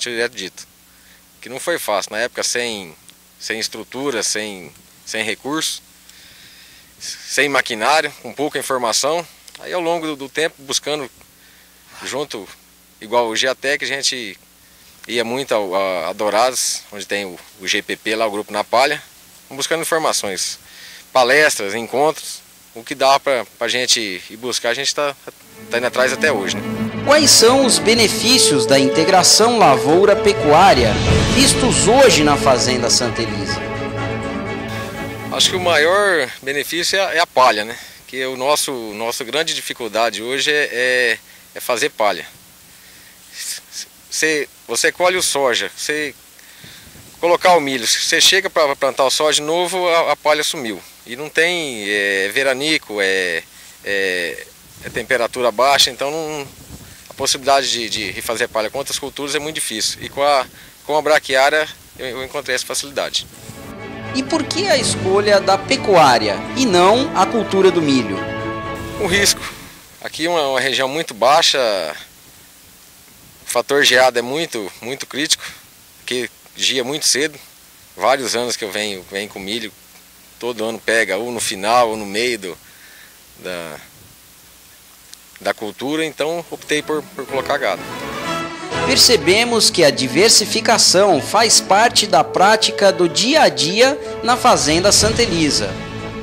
Direto dito, que não foi fácil na época, sem estrutura, sem recurso, sem maquinário, com pouca informação. Aí ao longo do tempo, buscando junto, igual o Geatec, a gente ia muito a Dourados, onde tem o GPP lá, o Grupo Na Palha, buscando informações, palestras, encontros, o que dá para a gente ir buscar, a gente está indo atrás até hoje, né? Quais são os benefícios da integração lavoura-pecuária vistos hoje na Fazenda Santa Elisa? Acho que o maior benefício é a palha, né? Que o nossa grande dificuldade hoje é fazer palha. Você colhe o soja, você colocar o milho, você chega para plantar o soja de novo, a palha sumiu. E não tem veranico, temperatura baixa, então a possibilidade de refazer palha com outras culturas é muito difícil. E com a braquiária eu encontrei essa facilidade. E por que a escolha da pecuária e não a cultura do milho? O risco. Aqui é uma região muito baixa, o fator geada é muito crítico, porque gia muito cedo. Vários anos que eu venho com milho, todo ano pega ou no final ou no meio da cultura, então optei por colocar gado. Percebemos que a diversificação faz parte da prática do dia a dia na Fazenda Santa Elisa.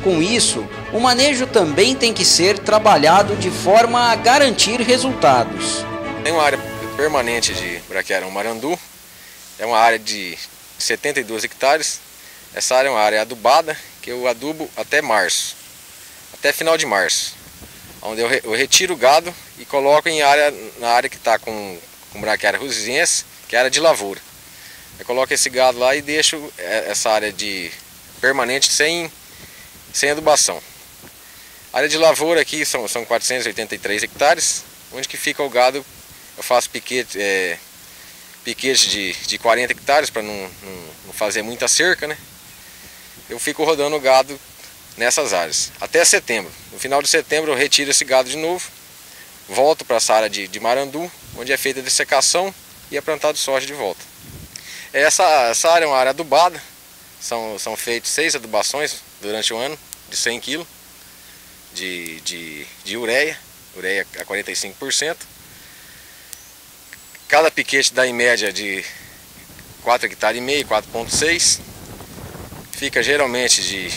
Com isso, o manejo também tem que ser trabalhado de forma a garantir resultados. Tem uma área permanente de braquiária marandu, é uma área de 72 hectares. Essa área é uma área adubada, que eu adubo até março, até final de março, onde eu retiro o gado e coloco na área que está com braquiária rusiense, que é a área de lavoura. Eu coloco esse gado lá e deixo essa área permanente sem adubação. A área de lavoura aqui são 483 hectares, onde que fica o gado. Eu faço piquete de 40 hectares para não fazer muita cerca, né? Eu fico rodando o gado nessas áreas, até setembro. No final de setembro eu retiro esse gado de novo, volto para essa área de marandu, onde é feita a dessecação e é plantado soja de volta. Essa área é uma área adubada, são feitas 6 adubações durante o ano, de 100 kg de ureia a 45%. Cada piquete dá em média de 4,5 hectares, 4,6. Fica geralmente de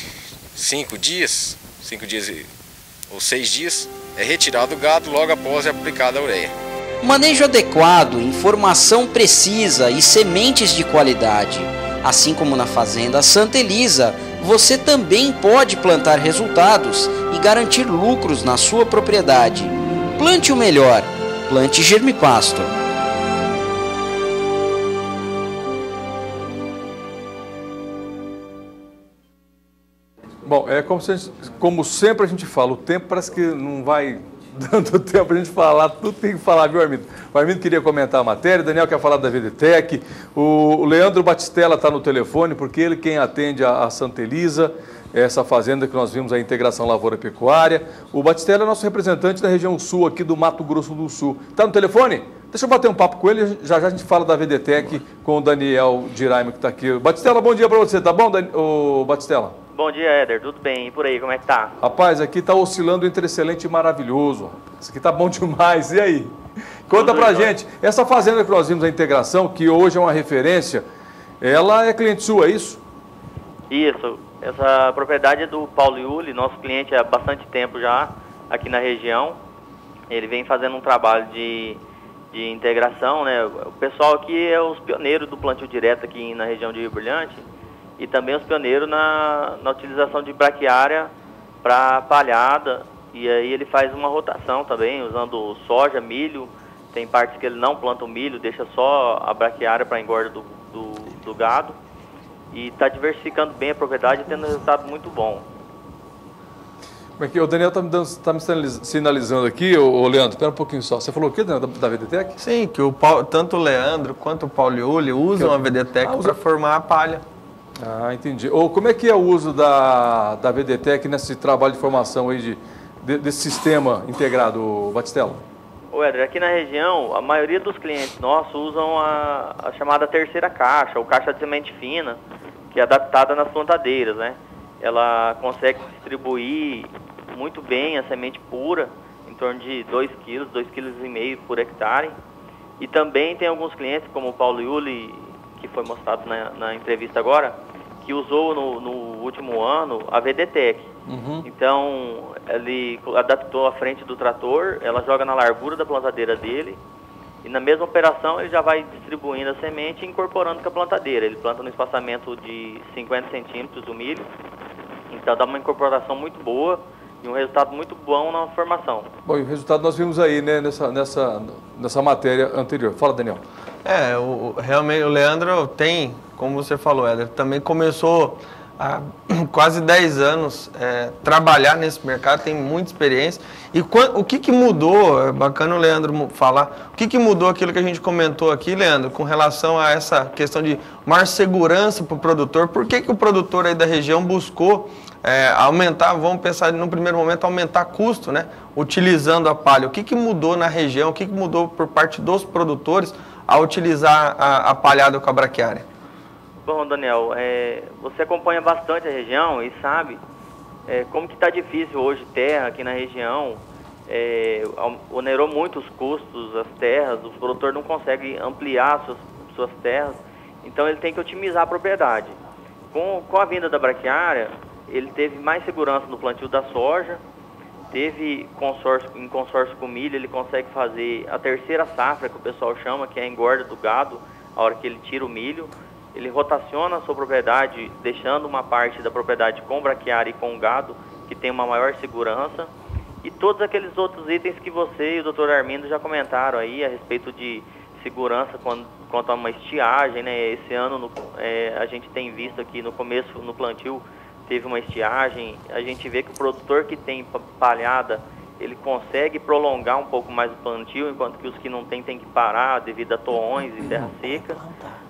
5 dias ou 6 dias, é retirado o gado, logo após é aplicada a ureia. Manejo adequado, informação precisa e sementes de qualidade. Assim como na Fazenda Santa Elisa, você também pode plantar resultados e garantir lucros na sua propriedade. Plante o melhor, plante Germipasto. Bom, como sempre a gente fala, o tempo parece que não vai dando tempo para a gente falar, tudo tem que falar, viu, Armindo? O Armindo queria comentar a matéria, o Daniel quer falar da VDTEC, o Leandro Batistella está no telefone, porque ele quem atende a Santa Elisa, essa fazenda que nós vimos, a integração lavoura-pecuária. O Batistella é nosso representante da região sul aqui do Mato Grosso do Sul. Está no telefone? Deixa eu bater um papo com ele, já a gente fala da VDTEC com o Daniel Diraime, que está aqui. Batistella, bom dia para você, tá bom, Batistella? Bom dia, Éder. Tudo bem? E por aí, como é que tá? Rapaz, aqui tá oscilando entre excelente e maravilhoso. Isso aqui tá bom demais. E aí? Conta pra gente. Essa fazenda que nós vimos, a Integração, que hoje é uma referência, ela é cliente sua, é isso? Isso. Essa propriedade é do Paulo Yuli, nosso cliente há bastante tempo já aqui na região. Ele vem fazendo um trabalho de integração, né? O pessoal aqui é os pioneiros do plantio direto aqui na região de Rio Brilhante e também os pioneiros na utilização de braquiária para palhada. E aí ele faz uma rotação também, usando soja, milho. Tem partes que ele não planta o milho, deixa só a braquiária para engorda do gado. E está diversificando bem a propriedade e tendo um resultado muito bom. Como é que o Daniel tá me sinalizando aqui, ô Leandro, espera um pouquinho só. Você falou o quê, Daniel, da VDTEC? Sim, que tanto o Leandro quanto o Paulo Yuli usam a VDTEC para formar a palha. Ah, entendi. Ou como é que é o uso da VDTEC nesse trabalho de formação aí desse sistema integrado, Batistella? Ô Éder, aqui na região, a maioria dos clientes nossos usam a chamada terceira caixa, ou caixa de semente fina, que é adaptada nas plantadeiras, né? Ela consegue distribuir muito bem a semente pura, em torno de 2 kg, 2,5 kg por hectare. E também tem alguns clientes, como o Paulo Yuli, que foi mostrado na entrevista agora, que usou no último ano a VDTEC. Uhum. Então, ele adaptou a frente do trator, ela joga na largura da plantadeira dele, e na mesma operação ele já vai distribuindo a semente e incorporando com a plantadeira. Ele planta no espaçamento de 50 centímetros do milho, então dá uma incorporação muito boa e um resultado muito bom na formação. Bom, e o resultado nós vimos aí, né, nessa matéria anterior. Fala, Daniel. Realmente o Leandro tem, como você falou, Éder, também começou há quase 10 anos trabalhar nesse mercado, tem muita experiência. E o que mudou, é bacana o Leandro falar, o que mudou aquilo que a gente comentou aqui, Leandro, com relação a essa questão de maior segurança para o produtor? Por que o produtor aí da região buscou aumentar, vamos pensar no primeiro momento, aumentar custo, né? Utilizando a palha? O que mudou na região, o que mudou por parte dos produtores a utilizar a palhada com a braquiária? Bom, Daniel, você acompanha bastante a região e sabe como que está difícil hoje terra aqui na região. Onerou muito os custos, as terras, o produtor não consegue ampliar suas terras, então ele tem que otimizar a propriedade. Com a vinda da braquiária, ele teve mais segurança no plantio da soja, teve em consórcio com milho, ele consegue fazer a terceira safra, que o pessoal chama, que é a engorda do gado, a hora que ele tira o milho. Ele rotaciona a sua propriedade, deixando uma parte da propriedade com braquiária e com gado, que tem uma maior segurança. E todos aqueles outros itens que você e o Dr. Armindo já comentaram aí, a respeito de segurança quanto a uma estiagem, né? Esse ano a gente tem visto aqui no começo, no plantio, teve uma estiagem. A gente vê que o produtor que tem palhada, ele consegue prolongar um pouco mais o plantio, enquanto que os que não tem que parar devido a toões e terra seca.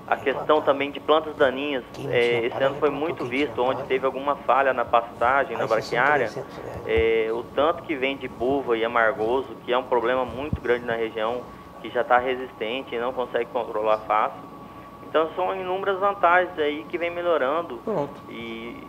A questão também de plantas daninhas, esse ano foi muito visto, onde teve alguma falha na pastagem, na braquiária, o tanto que vem de buva e amargoso, que é um problema muito grande na região, que já está resistente e não consegue controlar fácil. Então são inúmeras vantagens aí que vem melhorando. E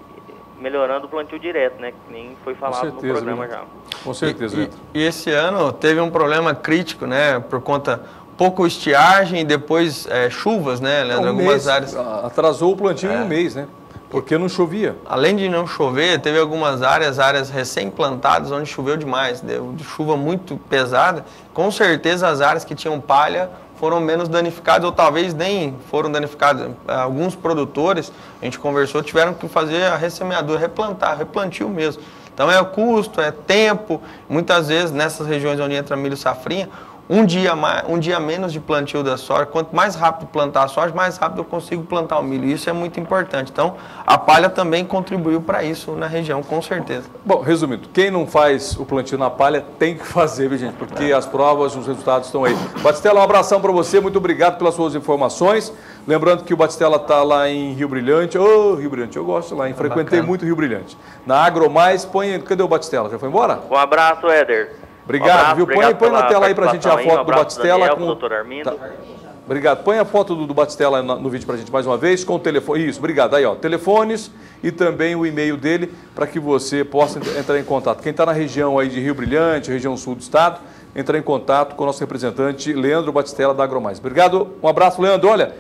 melhorando o plantio direto, né? Que nem foi falado no programa já. Com certeza. E esse ano teve um problema crítico, né? Por conta pouco estiagem e depois chuvas, né, Leandro? Algumas áreas atrasou o plantio em um mês, né? Porque não chovia. Além de não chover, teve algumas áreas recém-plantadas onde choveu demais, deu chuva muito pesada. Com certeza as áreas que tinham palha foram menos danificadas ou talvez nem foram danificadas. Alguns produtores, a gente conversou, tiveram que fazer a ressemeadura, replantio mesmo. Então é custo, é tempo. Muitas vezes nessas regiões onde entra milho safrinha, um dia menos de plantio da soja. Quanto mais rápido plantar a soja, mais rápido eu consigo plantar o milho. Isso é muito importante. Então, a palha também contribuiu para isso na região, com certeza. Bom, resumindo, quem não faz o plantio na palha tem que fazer, viu, gente? Porque as provas, os resultados estão aí. Batistella, um abração para você. Muito obrigado pelas suas informações. Lembrando que o Batistella está lá em Rio Brilhante. Rio Brilhante, eu gosto lá, hein? Frequentei muito Rio Brilhante. Na Agromais, cadê o Batistella? Já foi embora? Um abraço, Éder. Obrigado, viu? Põe na tela aí pra gente a foto do Batistella. Daniel, doutor Armindo. Tá. Obrigado. Põe a foto do Batistella no vídeo pra gente mais uma vez, com o telefone. Isso, obrigado. Aí, ó, telefones e também o e-mail dele para que você possa entrar em contato. Quem está na região aí de Rio Brilhante, região sul do estado, entrar em contato com o nosso representante, Leandro Batistella, da Agromais. Obrigado, um abraço, Leandro. Olha,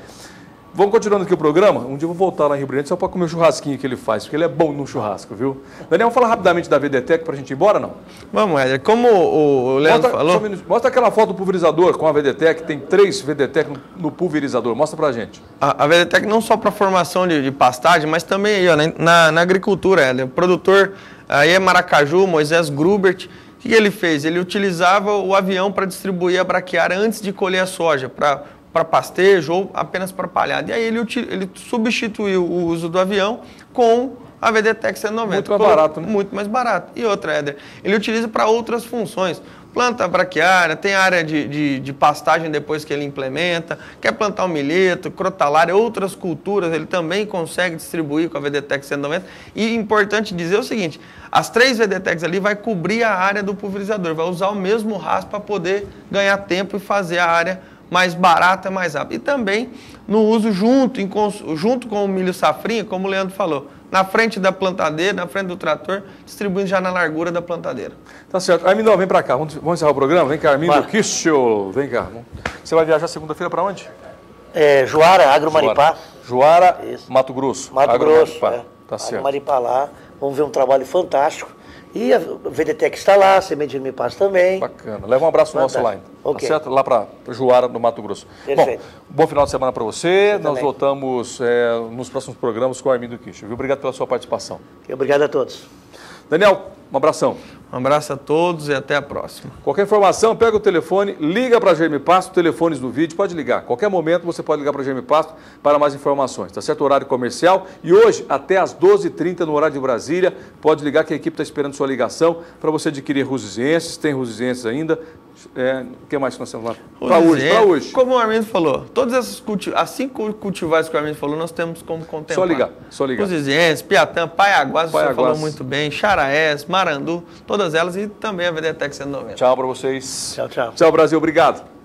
vamos continuando aqui o programa. Um dia eu vou voltar lá em Rio Brilhante só para comer o churrasquinho que ele faz, porque ele é bom no churrasco, viu? Daniel, vamos falar rapidamente da VDTEC para a gente ir embora, não? Vamos, Éder. Como o Leandro falou... Mostra aquela foto do pulverizador com a VDTEC, tem 3 VDTEC no pulverizador. Mostra para a gente. A VDTEC não só para formação de pastagem, mas também aí, ó, na agricultura, Éder. O produtor aí é Maracaju, Moisés Grubert. O que ele fez? Ele utilizava o avião para distribuir a braquiária antes de colher a soja, para pastejo ou apenas para palhada. E aí ele substituiu o uso do avião com a VDTEC 190. Muito mais barato, né? Muito mais barato. E outra, Éder, ele utiliza para outras funções. Planta braquiária, tem área de pastagem depois que ele implementa, quer plantar um milheto, crotalária, outras culturas, ele também consegue distribuir com a VDTEC 190. E importante dizer o seguinte, as 3 VDTECs ali vai cobrir a área do pulverizador, vai usar o mesmo raspo para poder ganhar tempo e fazer a área mais barata, mais rápida. E também no uso junto com o milho safrinha, como o Leandro falou, na frente da plantadeira, na frente do trator, distribuindo já na largura da plantadeira. Tá certo. Armindo, vem pra cá. Vamos encerrar o programa? Vem cá, Armindo Kischel. Vem cá. Você vai viajar segunda-feira para onde? Juara, Agromaripá. Juara, Mato Grosso. Mato Grosso, Tá certo. Agromaripá lá. Vamos ver um trabalho fantástico. E a VDTEC está lá, Semente de Mipaz também. Bacana. Leva um abraço nosso lá, então. Okay. Tá certo? Lá para Juara, no Mato Grosso. Perfeito. Bom final de semana para você. Nós também. voltamos nos próximos programas com o Armindo Kischel, viu? Obrigado pela sua participação. Obrigado a todos. Daniel, um abração. Um abraço a todos e até a próxima. Qualquer informação, pega o telefone, liga para a Germipasto, telefones do vídeo, pode ligar. Qualquer momento você pode ligar para a Germipasto para mais informações, tá certo? Horário comercial e hoje até às 12h30 no horário de Brasília, pode ligar que a equipe está esperando sua ligação para você adquirir rusizienses, tem rusizienses ainda. O que mais que nós temos lá? Para hoje. Como o Armindo falou, todas essas as 5 cultivares que o Armindo falou, nós temos como contemplar. Só ligar. Rusizienses, Piatã, Paiaguás, você falou muito bem, Xaraés, Marandu, todas elas e também a VDTEC 190. Tchau para vocês. Tchau, tchau. Tchau, Brasil. Obrigado.